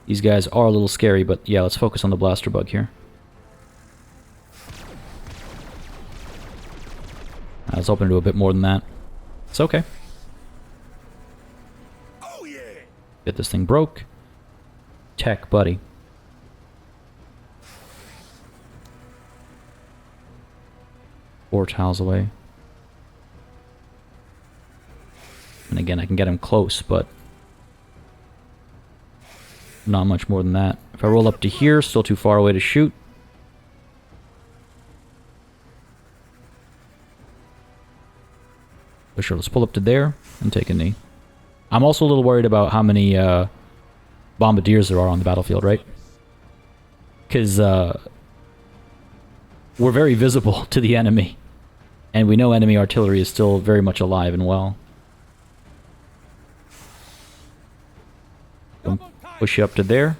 These guys are a little scary, but yeah, let's focus on the blaster bug here. I was hoping to do a bit more than that. It's okay. Oh yeah. Get this thing broke. Tech, buddy. 4 tiles away. And again, I can get him close, but not much more than that. If I roll up to here, still too far away to shoot. But sure, let's pull up to there and take a knee. I'm also a little worried about how many bombardiers there are on the battlefield, right? Because we're very visible to the enemy. And we know enemy artillery is still very much alive and well. Don't push you up to there.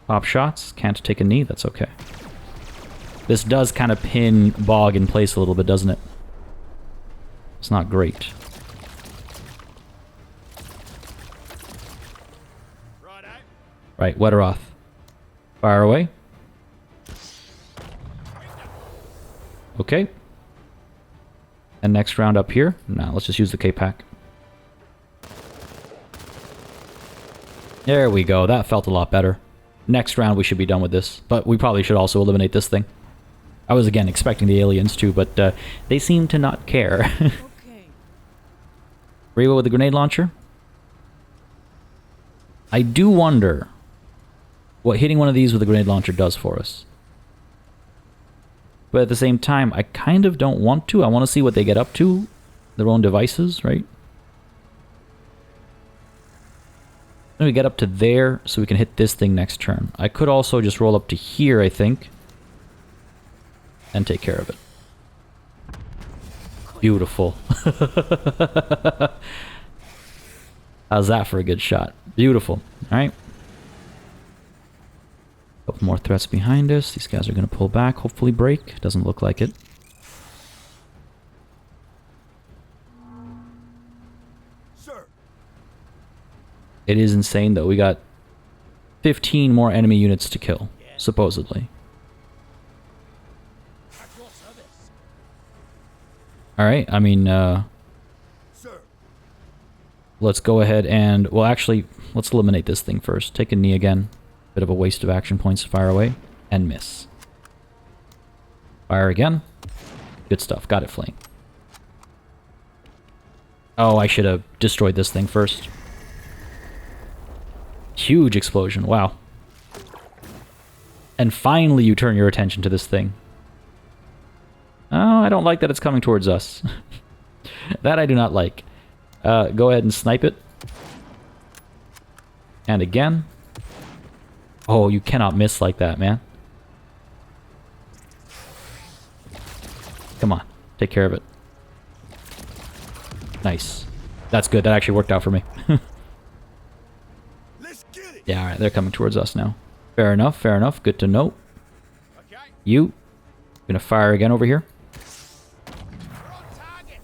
Pop shots. Can't take a knee. That's okay. This does kind of pin Bog in place a little bit, doesn't it? It's not great. Right, Wetteroth. Fire away. Okay. And next round up here. Now let's just use the K-Pack. There we go. That felt a lot better. Next round we should be done with this. But we probably should also eliminate this thing. I was again expecting the aliens too, but they seem to not care. Okay. Rewa with the grenade launcher. I do wonder what hitting one of these with a grenade launcher does for us. But at the same time, I kind of don't want to. I want to see what they get up to. Their own devices, right? Then we get up to there, so we can hit this thing next turn. I could also just roll up to here, I think. And take care of it. Beautiful. How's that for a good shot? Beautiful. Alright. Couple more threats behind us. These guys are going to pull back, hopefully break. Doesn't look like it. Sir. It is insane though. We got 15 more enemy units to kill, supposedly. Alright, I mean, Sir. let's go ahead and... Well, actually, let's eliminate this thing first. Take a knee again. Bit of a waste of action points to fire away. And miss. Fire again. Good stuff. Got it fleeing. Oh, I should have destroyed this thing first. Huge explosion, wow. And finally you turn your attention to this thing. Oh, I don't like that it's coming towards us. That I do not like. Go ahead and snipe it. And again. Oh, you cannot miss like that, man. Come on, take care of it. Nice. That's good, that actually worked out for me. Let's get it. Yeah, alright, they're coming towards us now. Fair enough, good to know. Okay. You, gonna fire again over here. We're on target.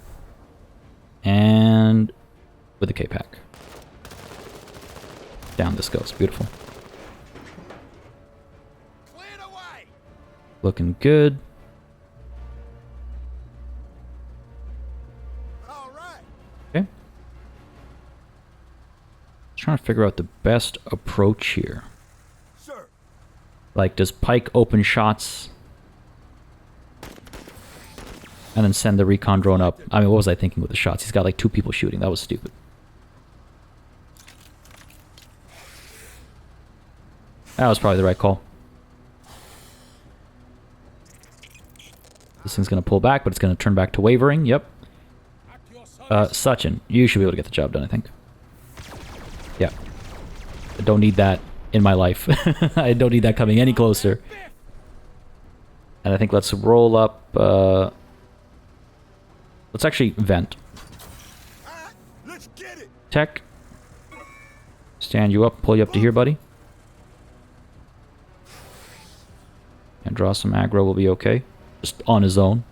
And with the K-Pack. Down this goes, beautiful. Cleared away. Looking good. All right. Okay. Trying to figure out the best approach here. Sir. Like, does Pike open shots and then send the recon drone up? I mean, what was I thinking with the shots? He's got like 2 people shooting. That was stupid. That was probably the right call. This thing's going to pull back, but it's going to turn back to wavering. Yep. Sachin, you should be able to get the job done, I think. Yeah. I don't need that in my life. I don't need that coming any closer. And I think let's roll up... let's actually vent. All right. Let's get it. Tech. Stand you up, pull you up to here, buddy. And draw some aggro will be okay. Just on his own.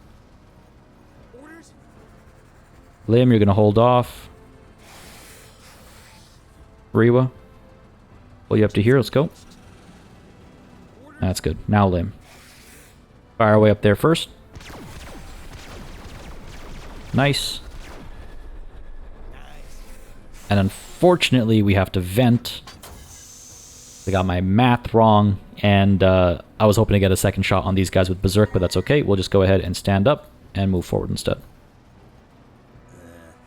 Orders. Lim, you're gonna hold off. Rewa. Pull you up to here, let's go. That's good. Now Lim. Fire away up there first. Nice. And unfortunately we have to vent. I got my math wrong, and I was hoping to get a second shot on these guys with Berserk, but that's okay. We'll just go ahead and stand up and move forward instead.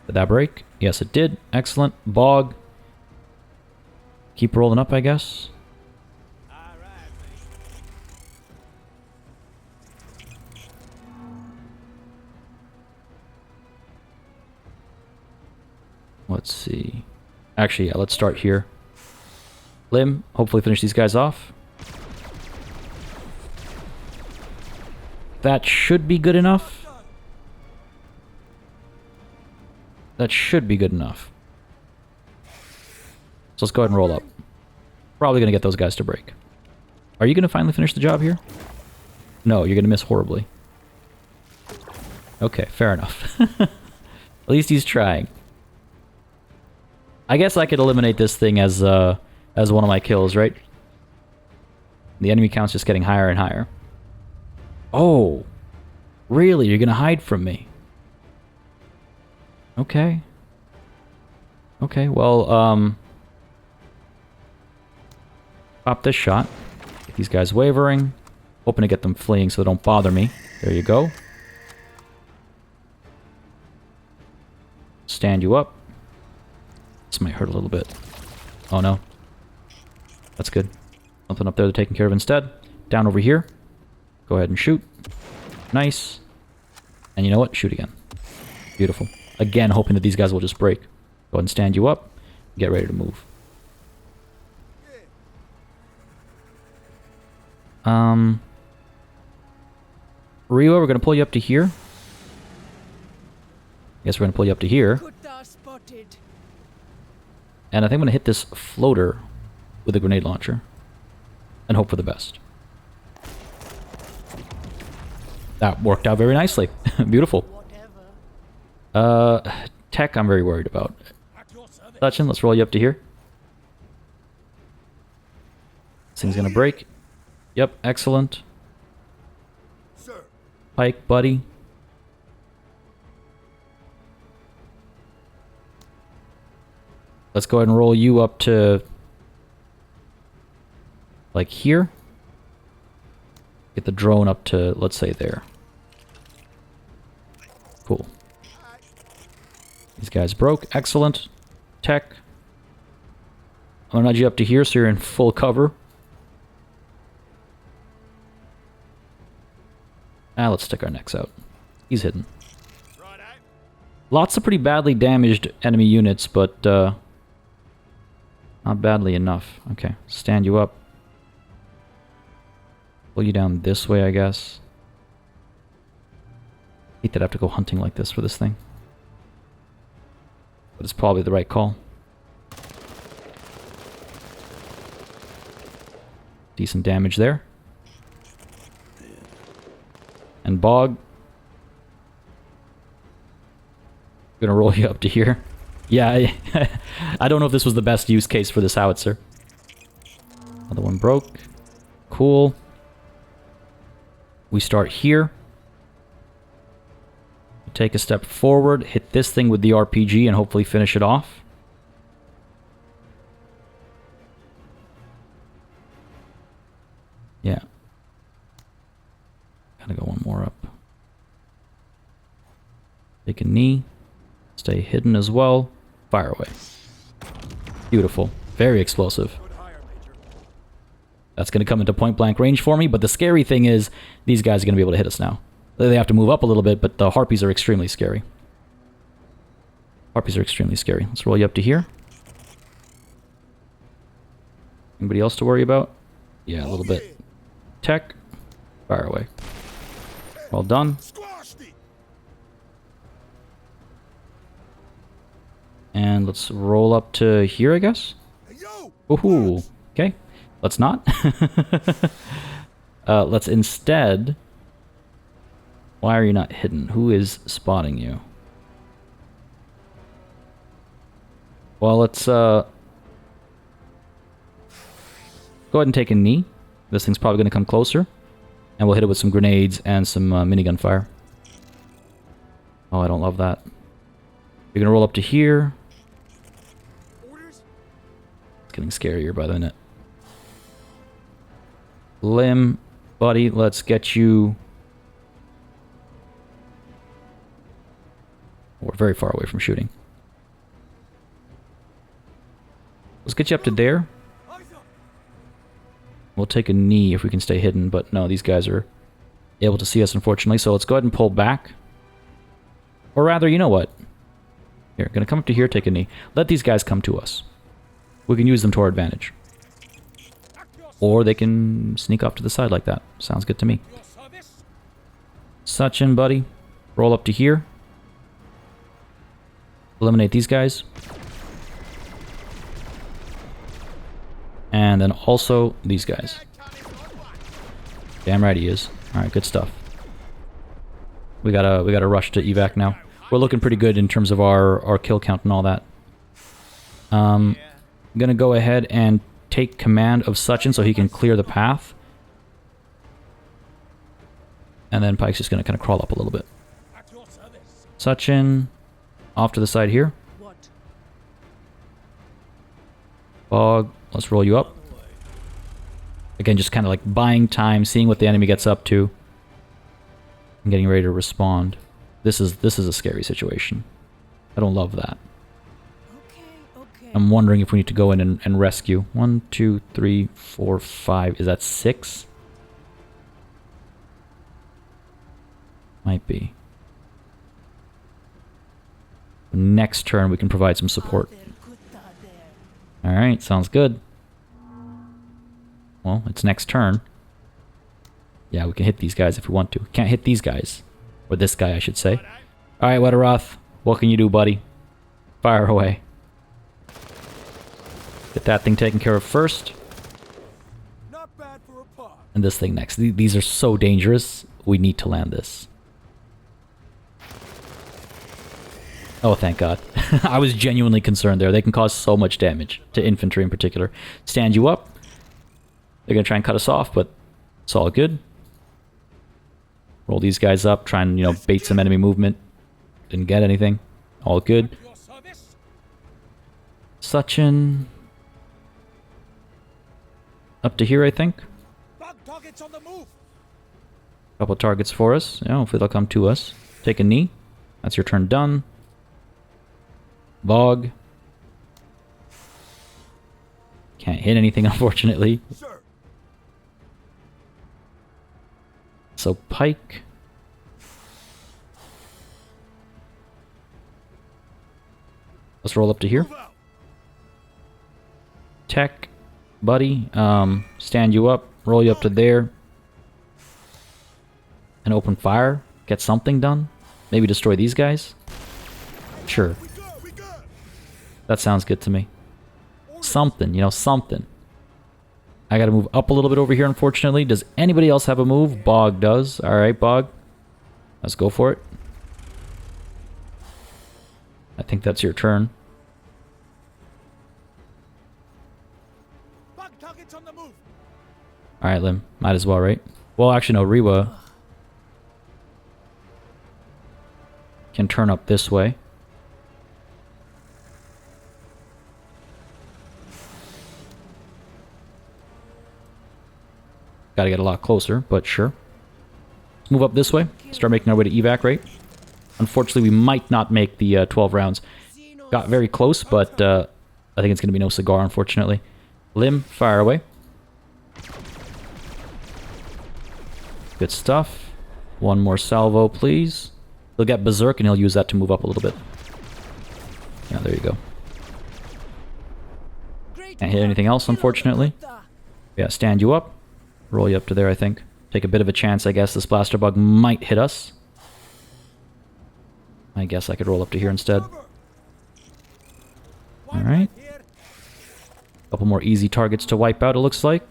Did that break? Yes, it did. Excellent. Bog. Keep rolling up, I guess. Let's see. Actually, yeah, let's start here. Lim, hopefully finish these guys off. That should be good enough. That should be good enough. So let's go ahead and roll up. Probably going to get those guys to break. Are you going to finally finish the job here? No, you're going to miss horribly. Okay, fair enough. At least he's trying. I guess I could eliminate this thing as one of my kills, right? The enemy count's just getting higher and higher. Oh, really? You're gonna hide from me? Okay. Okay, well, pop this shot. Get these guys wavering. Hoping to get them fleeing so they don't bother me. There you go. Stand you up. This might hurt a little bit. Oh no. That's good. Something up there they're taking care of instead. Down over here. Go ahead and shoot. Nice. And you know what? Shoot again. Beautiful. Again, hoping that these guys will just break. Go ahead and stand you up. Get ready to move. Rio, we're going to pull you up to here. Guess we're going to pull you up to here. And I think I'm going to hit this floater with a grenade launcher. And hope for the best. That worked out very nicely. Beautiful. Tech I'm very worried about. Sachin, let's roll you up to here. This thing's going to break. Yep, excellent. Sir. Pike, buddy. Let's go ahead and roll you up to... like here. Get the drone up to, let's say, there. Cool. These guys broke. Excellent. Tech. I'm gonna nudge you up to here so you're in full cover. Let's stick our necks out. He's hidden. Lots of pretty badly damaged enemy units, but not badly enough. Okay, stand you up. Pull you down this way, I guess. Hate that I have to go hunting like this for this thing. But it's probably the right call. Decent damage there. And Bog. Gonna roll you up to here. Yeah, I don't know if this was the best use case for this howitzer. Another one broke. Cool. We start here. Take a step forward, hit this thing with the RPG, and hopefully finish it off. Yeah. Gotta go one more up. Take a knee. Stay hidden as well. Fire away. Beautiful. Very explosive. That's going to come into point blank range for me, but the scary thing is these guys are going to be able to hit us now. They have to move up a little bit, but the harpies are extremely scary. Harpies are extremely scary. Let's roll you up to here. Anybody else to worry about? Yeah, a little bit. Tech. Fire away. Well done. And let's roll up to here, I guess. Ooh, okay. Let's not. Let's instead... Why are you not hidden? Who is spotting you? Well, let's go ahead and take a knee. This thing's probably going to come closer. And we'll hit it with some grenades and some minigun fire. Oh, I don't love that. You're going to roll up to here. It's getting scarier by the minute. Limb, buddy, let's get you... We're very far away from shooting. Let's get you up to there. We'll take a knee if we can stay hidden, but no, these guys are able to see us, unfortunately. So let's go ahead and pull back. Or rather, you know what? Here, gonna come up to here, take a knee. Let these guys come to us. We can use them to our advantage. Or they can sneak off to the side like that. Sounds good to me. Sachin, buddy. Roll up to here. Eliminate these guys. And then also these guys. Damn right he is. Alright, good stuff. We gotta rush to evac now. We're looking pretty good in terms of our kill count and all that. I'm gonna go ahead and take command of Sachin so he can clear the path. And then Pike's just gonna kind of crawl up a little bit. Sachin, off to the side here. Bog, let's roll you up. Again, just kind of like buying time, seeing what the enemy gets up to, and getting ready to respond. This is a scary situation. I don't love that. Okay. I'm wondering if we need to go in and rescue. 1, 2, 3, 4, 5. Is that 6? Might be. Next turn we can provide some support. Alright, sounds good. Well, it's next turn. Yeah, we can hit these guys if we want to. Can't hit these guys. Or this guy, I should say. Alright, Wetteroth. What can you do, buddy? Fire away. Get that thing taken care of first. Not bad for a pod. And this thing next. These are so dangerous. We need to land this. Oh, thank God. I was genuinely concerned there. They can cause so much damage to infantry in particular. Stand you up. They're going to try and cut us off, but it's all good. Roll these guys up. Try and, bait some enemy movement. Didn't get anything. All good. Sachin. Up to here, I think. Couple targets for us. Yeah, hopefully they'll come to us. Take a knee. That's your turn done. Bog. Can't hit anything, unfortunately. Sir. So Pike. Let's roll up to here. Move out. Tech, buddy. Stand you up. Roll you up to there. And open fire. Get something done. Maybe destroy these guys. Sure. We good. We good. That sounds good to me. Something, you know, something. I gotta move up a little bit over here, unfortunately. Does anybody else have a move? Bog does. Alright, Bog. Let's go for it. I think that's your turn. Bug targets on the move. Alright, Lim. Might as well, right? Well, actually, no. Rewa can turn up this way. Gotta get a lot closer, but sure. Let's move up this way. Start making our way to evac, right? Unfortunately, we might not make the 12 rounds. Got very close, but I think it's going to be no cigar, unfortunately. Lim, fire away. Good stuff. One more salvo, please. He'll get Berserk, and he'll use that to move up a little bit. Yeah, there you go. Can't hit anything else, unfortunately. Yeah, stand you up. Roll you up to there, I think. Take a bit of a chance, I guess. This blaster bug might hit us. I guess I could roll up to here instead. Alright. Couple more easy targets to wipe out, it looks like.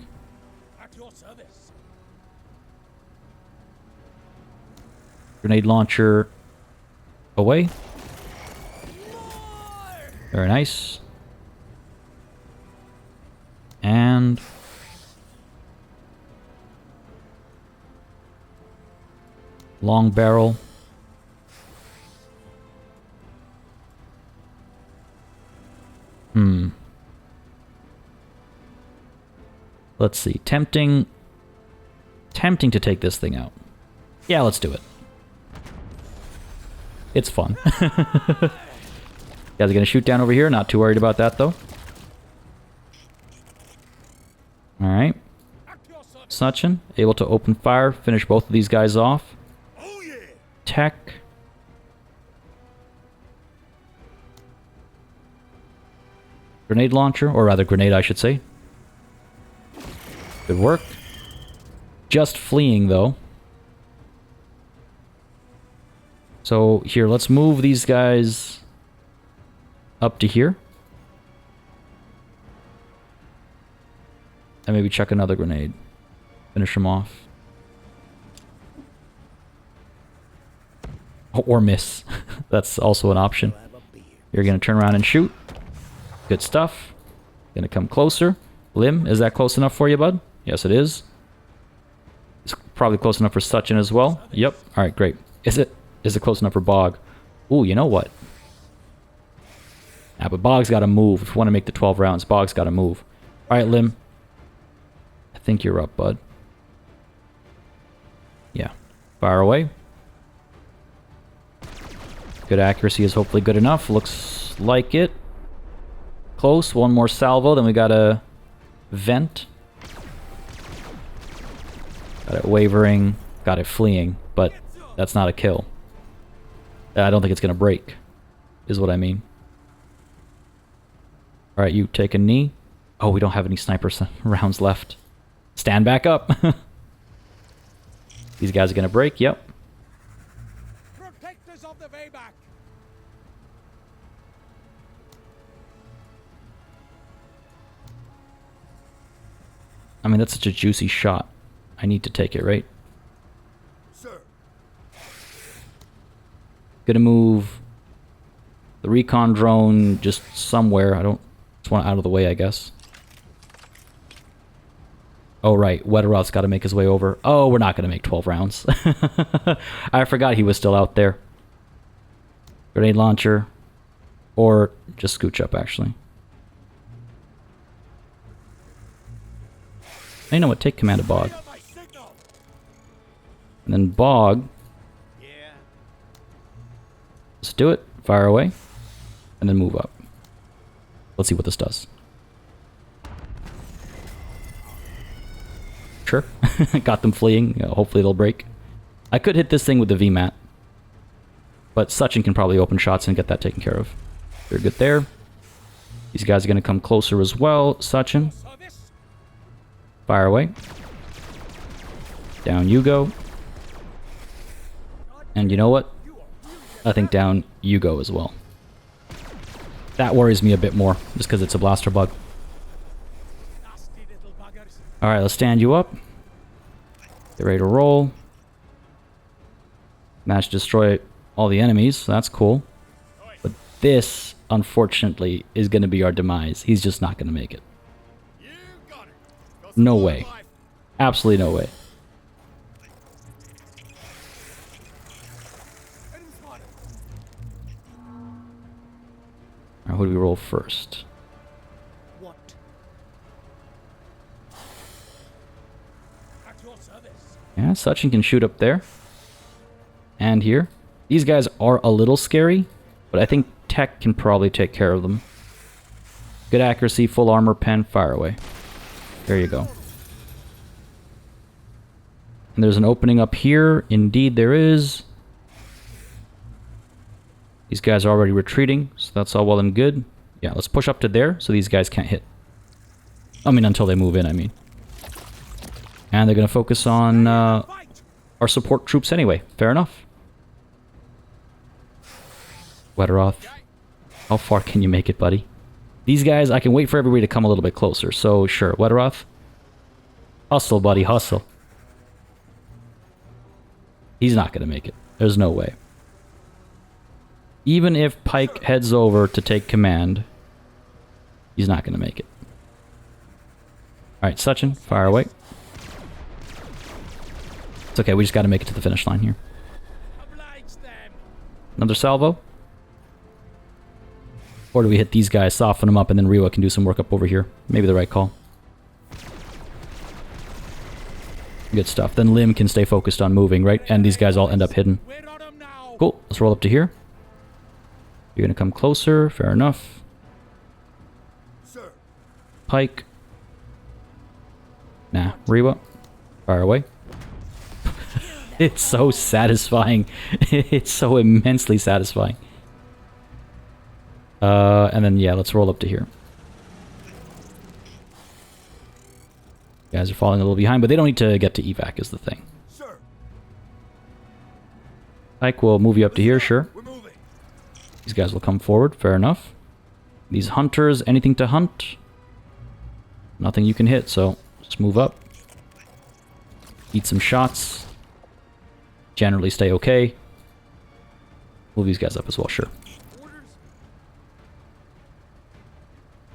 At your service. Grenade launcher away. Very nice. And long barrel. Let's see. Tempting to take this thing out. Yeah, let's do it. It's fun. Guys are gonna shoot down over here. Not too worried about that, though. Alright. Suchin, able to open fire. Finish both of these guys off. Oh yeah. Tech. Grenade launcher, or rather grenade, I should say. Good work. Just fleeing, though. So, here, let's move these guys up to here. And maybe chuck another grenade. Finish them off. Or miss. That's also an option. You're going to turn around and shoot. Good stuff. Gonna come closer. Lim, is that close enough for you, bud? Yes, it is. It's probably close enough for Suchin as well. Yep. Alright, great. Is it close enough for Bog? Ooh, you know what? Yeah, but Bog's gotta move. If you want to make the 12 rounds, Bog's gotta move. Alright, Lim. I think you're up, bud. Yeah. Fire away. Good accuracy is hopefully good enough. Looks like it. Close. One more salvo. Then we got a vent. Got it wavering. Got it fleeing. But that's not a kill. I don't think it's going to break. Is what I mean. Alright, you take a knee. Oh, we don't have any sniper rounds left. Stand back up. These guys are going to break. Yep. Protectors of the way back. I mean, that's such a juicy shot. I need to take it, right? Sir. Gonna move the recon drone just somewhere. I don't just want it out of the way, I guess. Oh, right. Wetterroth's got to make his way over. Oh, we're not going to make 12 rounds. I forgot he was still out there. Grenade launcher. Or just scooch up, actually. You know what? Take command of Bog. And then Bog. Let's do it. Fire away. And and then move up. Let's see what this does. Sure. Got them fleeing. Hopefully they'll break. I could hit this thing with the VMAT. But Sachin can probably open shots and get that taken care of. They're good there. These guys are going to come closer as well. Sachin. Service. Fire away. Down you go. And you know what? I think down you go as well. That worries me a bit more, just because it's a blaster bug. Nasty little buggers. Alright, let's stand you up. Get ready to roll. Managed to destroy all the enemies, so that's cool. But this, unfortunately, is going to be our demise. He's just not going to make it. You got it. No way. Absolutely no way. Alright, who do we roll first? What? At your service. Yeah, Sachin can shoot up there. And here. These guys are a little scary, but I think Tech can probably take care of them. Good accuracy, full armor, pen, fire away. There you go. And there's an opening up here. Indeed there is. These guys are already retreating, so that's all well and good. Yeah, let's push up to there so these guys can't hit. I mean, until they move in, I mean. And they're going to focus on our support troops anyway. Fair enough. Wetteroth, how far can you make it, buddy? These guys, I can wait for everybody to come a little bit closer. So, sure, Wetteroth. Hustle, buddy, hustle. He's not going to make it. There's no way. Even if Pike heads over to take command, he's not going to make it. Alright, Sachin, fire away. It's okay, we just got to make it to the finish line here. Oblige them. Another salvo? Or do we hit these guys, soften them up, and then Riwa can do some work up over here? Maybe the right call. Good stuff. Then Lim can stay focused on moving, right? And these guys all end up hidden. We're on 'em now. Cool. Let's roll up to here. You're going to come closer. Fair enough. Sir. Pike. Nah. Riwa. Fire away. It's so satisfying. It's so immensely satisfying. And then, yeah, let's roll up to here. You guys are falling a little behind, but they don't need to get to evac is the thing. Sir. Pike will move you up to here, sure. We're moving. These guys will come forward, fair enough. These hunters, anything to hunt? Nothing you can hit, so just move up. Eat some shots. Generally stay okay. Move these guys up as well, sure. Orders.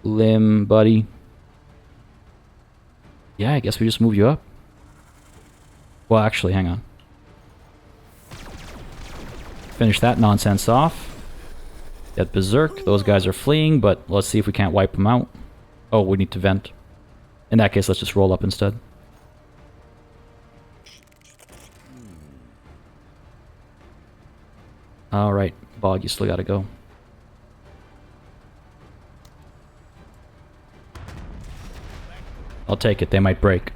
Lim, buddy. Yeah, I guess we just move you up. Well, actually, hang on. Finish that nonsense off. Get Berserk. Those guys are fleeing, but let's see if we can't wipe them out. Oh, we need to vent. In that case, let's just roll up instead. Alright, Bog, you still gotta go. I'll take it, they might break.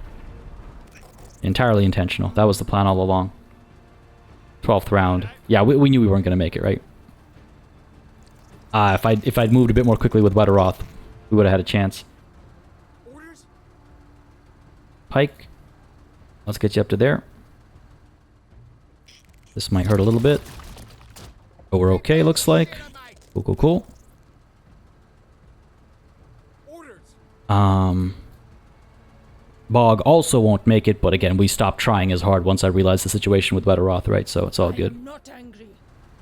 Entirely intentional. That was the plan all along. 12th round. Yeah, we knew we weren't gonna make it, right? If I'd moved a bit more quickly with Wetteroth, we would have had a chance. Orders. Pike. Let's get you up to there. This might hurt a little bit. But we're okay, looks like. Cool, cool, cool. Orders. Bog also won't make it, but again, we stopped trying as hard once I realized the situation with Wetteroth, right? So it's all good. I'm not angry.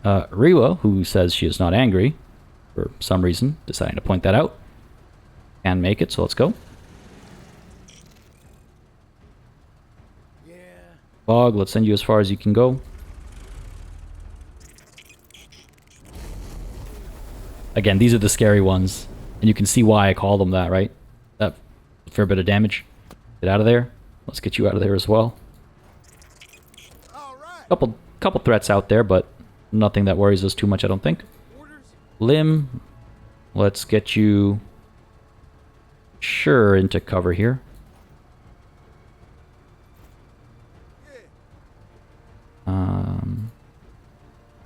Riwa, who says she is not angry, for some reason, deciding to point that out, can make it, so let's go. Yeah. Bog, let's send you as far as you can go. Again, these are the scary ones, and you can see why I call them that, right? That fair bit of damage. Get out of there. Let's get you out of there as well. All right. Couple threats out there, but nothing that worries us too much, I don't think. Orders. Lim, Let's get you... Sure, into cover here.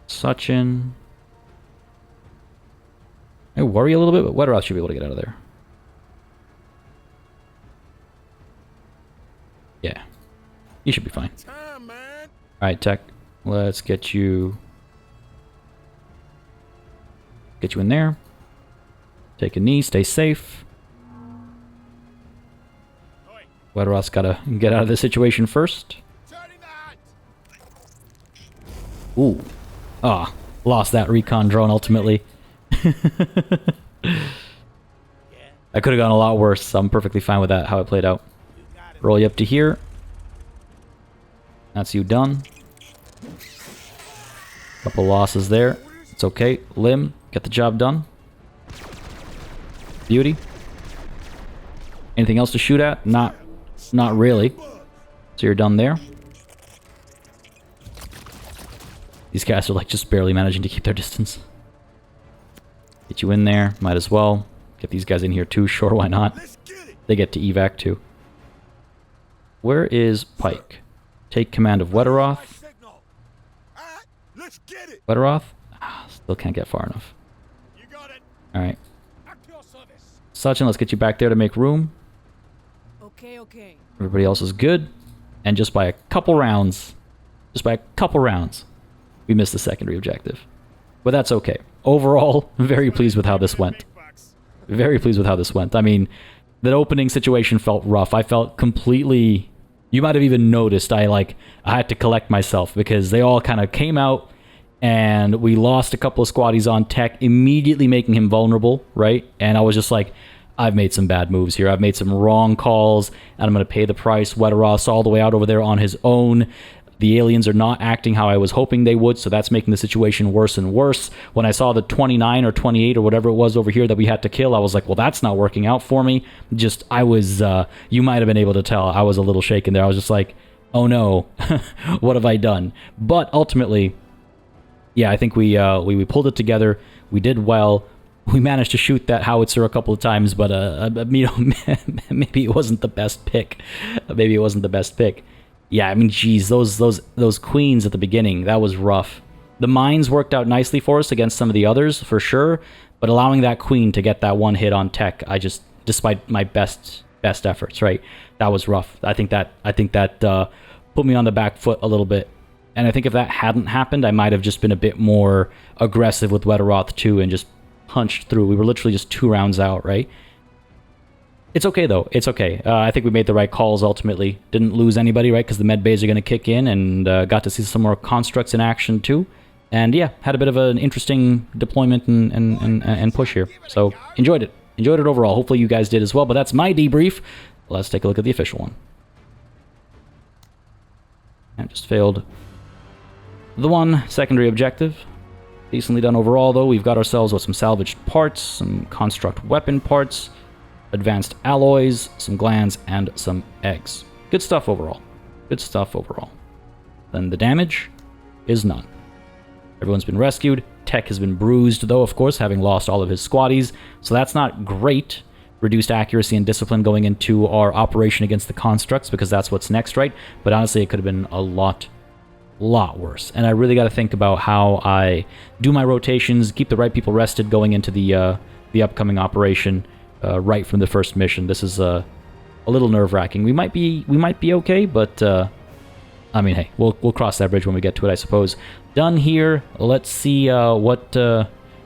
Sachin. I worry a little bit, but Wetteroth should be able to get out of there. Yeah. You should be fine. Alright, Tech. Let's get you... Get you in there. Take a knee, stay safe. Wetteroth's gotta get out of this situation first. Ooh. Ah, lost that recon drone ultimately. I could have gone a lot worse, so I'm perfectly fine with that, how it played out. Roll you up to here. That's you done. Couple losses there. It's okay. Lim, get the job done. Beauty. Anything else to shoot at? Not really. So you're done there. These guys are like just barely managing to keep their distance. Get you in there. Might as well. Get these guys in here too. Sure, why not? They get to evac too. Where is Pike? Take command of Wetteroth. Wetteroth? Ah, still can't get far enough. Alright. Sachin, let's get you back there to make room. Okay. Everybody else is good. And just by a couple rounds, we missed the secondary objective. But that's okay. Overall, very pleased with how this went. Very pleased with how this went. I mean, the opening situation felt rough. I felt completely... You might have even noticed I had to collect myself because they all kind of came out and we lost a couple of squaddies on Tech, immediately making him vulnerable, right? And I was just like, I've made some bad moves here. I've made some wrong calls, and I'm going to pay the price. Wetteroth's all the way out over there on his own. The aliens are not acting how I was hoping they would, so that's making the situation worse and worse. When I saw the 29 or 28 or whatever it was over here that we had to kill, I was like, well, that's not working out for me. I was, you might have been able to tell, I was a little shaken there. I was just like, oh no, what have I done? But ultimately, yeah, I think we pulled it together. We did well. We managed to shoot that howitzer a couple of times, but you know, maybe it wasn't the best pick. Yeah, I mean, geez, those queens at the beginning, that was rough. The mines worked out nicely for us against some of the others, for sure, but allowing that queen to get that one hit on Tech, despite my best efforts, right, that was rough. I think that put me on the back foot a little bit, and I think if that hadn't happened, I might have just been a bit more aggressive with Wetteroth too, and just punched through. We were literally just 2 rounds out, right? It's okay, though. It's okay. I think we made the right calls, ultimately. Didn't lose anybody, right? Because the med bays are going to kick in, and got to see some more constructs in action, too. And, yeah, had a bit of an interesting deployment and push here. So, enjoyed it. Enjoyed it overall. Hopefully you guys did as well. But that's my debrief. Let's take a look at the official one. I just failed the one secondary objective. Decently done overall, though. We've got ourselves with some salvaged parts, some construct weapon parts, advanced alloys, some glands, and some eggs. Good stuff overall. Then the damage is none. Everyone's been rescued. Tech has been bruised, though, of course, having lost all of his squaddies. So that's not great. Reduced accuracy and discipline going into our operation against the constructs, because that's what's next, right? But honestly, it could have been a lot worse. And I really got to think about how I do my rotations, keep the right people rested going into the upcoming operation. Right from the first mission. This is a little nerve-wracking. We might be okay, but I mean, hey, we'll cross that bridge when we get to it, I suppose. Done here. Let's see what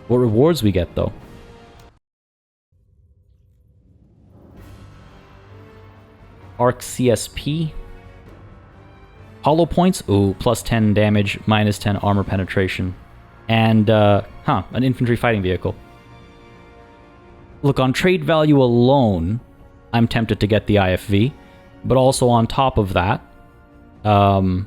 rewards we get, though. Arc CSP. Hollow points. Ooh, plus 10 damage, minus 10 armor penetration, and an infantry fighting vehicle. Look, on trade value alone, I'm tempted to get the IFV, but also on top of that, I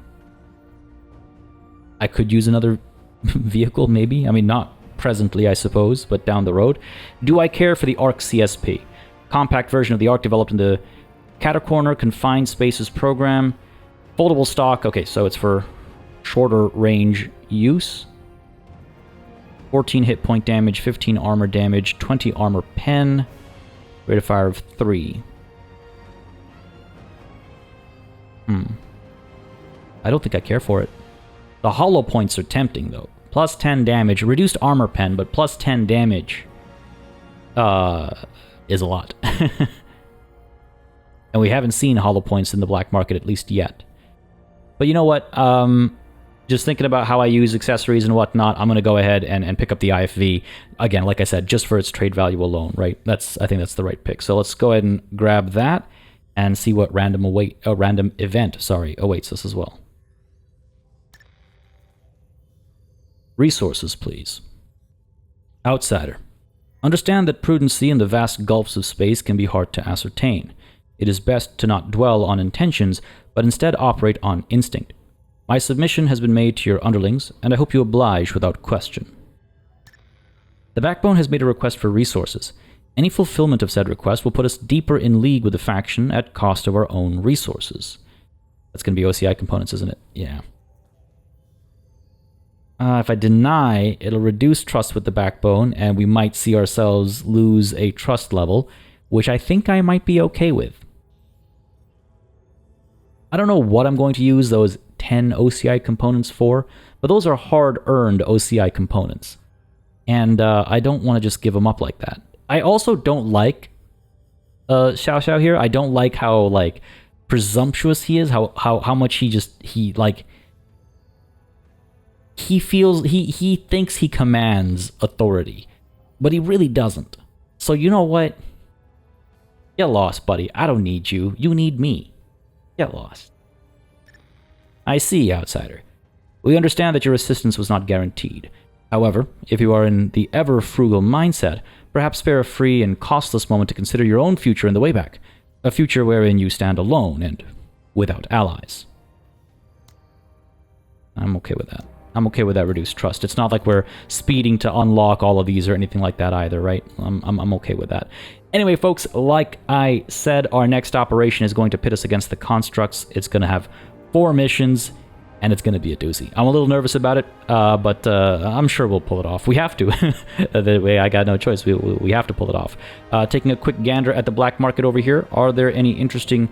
could use another vehicle, maybe. I mean, not presently, I suppose, but down the road. Do I care for the Arc CSP? Compact version of the Arc developed in the Catacorner Confined Spaces program. Foldable stock. Okay, so it's for shorter range use. 14 hit point damage, 15 armor damage, 20 armor pen, rate of fire of 3. I don't think I care for it. The hollow points are tempting, though. Plus 10 damage, reduced armor pen, but plus 10 damage is a lot. And we haven't seen hollow points in the black market, at least yet. But you know what? Just thinking about how I use accessories and whatnot, I'm going to go ahead and pick up the IFV. Again, like I said, just for its trade value alone, right? I think that's the right pick. So let's go ahead and grab that and see what random event awaits us as well. Resources, please. Outsider. Understand that prudency in the vast gulfs of space can be hard to ascertain. It is best to not dwell on intentions, but instead operate on instinct. My submission has been made to your underlings, and I hope you oblige without question. The Backbone has made a request for resources. Any fulfillment of said request will put us deeper in league with the faction at cost of our own resources. That's going to be OCI components, isn't it? Yeah. If I deny, it'll reduce trust with the Backbone, and we might see ourselves lose a trust level, which I think I might be okay with. I don't know what I'm going to use those 10 OCI components for, but those are hard-earned OCI components. And I don't want to just give them up like that. I also don't like Xiao Xiao here. I don't like how, like, presumptuous he is, how much he thinks he commands authority, but he really doesn't. So you know what? Get lost, buddy. I don't need you. You need me. Get lost. I see, Outsider. We understand that your assistance was not guaranteed. However, if you are in the ever-frugal mindset, perhaps spare a free and costless moment to consider your own future in the way back. A future wherein you stand alone and without allies. I'm okay with that. I'm okay with that reduced trust. It's not like we're speeding to unlock all of these or anything like that either, right? I'm okay with that. Anyway, folks, like I said, our next operation is going to pit us against the constructs. It's going to have 4 missions, and it's going to be a doozy. I'm a little nervous about it, but I'm sure we'll pull it off. We have to. That way, I got no choice. We have to pull it off. Taking a quick gander at the black market over here. Are there any interesting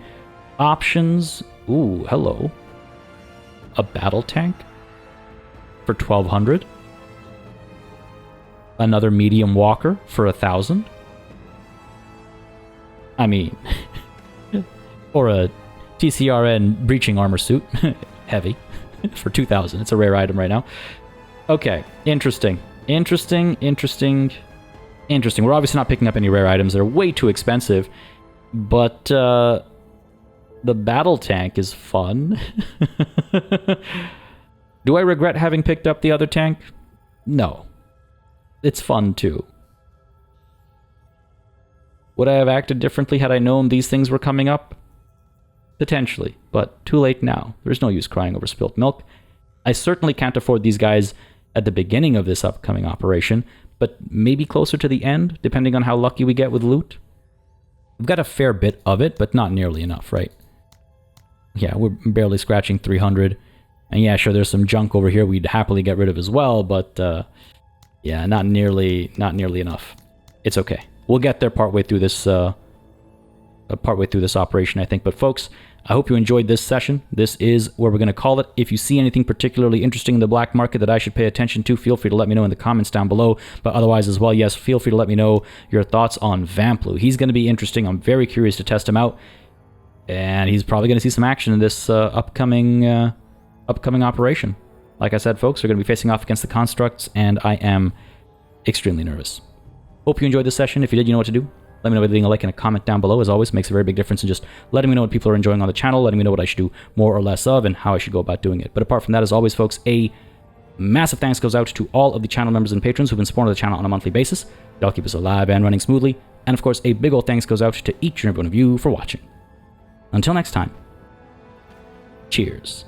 options? Ooh, hello. A battle tank for 1,200. Another medium walker for 1,000. I mean, or a TCRN breaching armor suit, heavy, for 2,000. It's a rare item right now. Okay, interesting. We're obviously not picking up any rare items. They're way too expensive, but the battle tank is fun. Do I regret having picked up the other tank? No. It's fun too. Would I have acted differently had I known these things were coming up? Potentially, but too late now. There's no use crying over spilt milk. I certainly can't afford these guys at the beginning of this upcoming operation, but maybe closer to the end, depending on how lucky we get with loot. We've got a fair bit of it, but not nearly enough, right? Yeah, we're barely scratching 300. And yeah, sure, there's some junk over here we'd happily get rid of as well, but yeah, not nearly enough. It's okay. We'll get there partway through this operation, I think. But folks, I hope you enjoyed this session. This is where we're going to call it. If you see anything particularly interesting in the black market that I should pay attention to, feel free to let me know in the comments down below. But otherwise as well, yes, feel free to let me know your thoughts on Vamplu. He's going to be interesting. I'm very curious to test him out. And he's probably going to see some action in this upcoming operation. Like I said, folks, we're going to be facing off against the constructs, and I am extremely nervous. Hope you enjoyed this session. If you did, you know what to do. Let me know by leaving a like and a comment down below. As always, it makes a very big difference in just letting me know what people are enjoying on the channel, letting me know what I should do more or less of, and how I should go about doing it. But apart from that, as always, folks, a massive thanks goes out to all of the channel members and patrons who've been supporting the channel on a monthly basis. Y'all keep us alive and running smoothly. And of course, a big old thanks goes out to each and every one of you for watching. Until next time, cheers.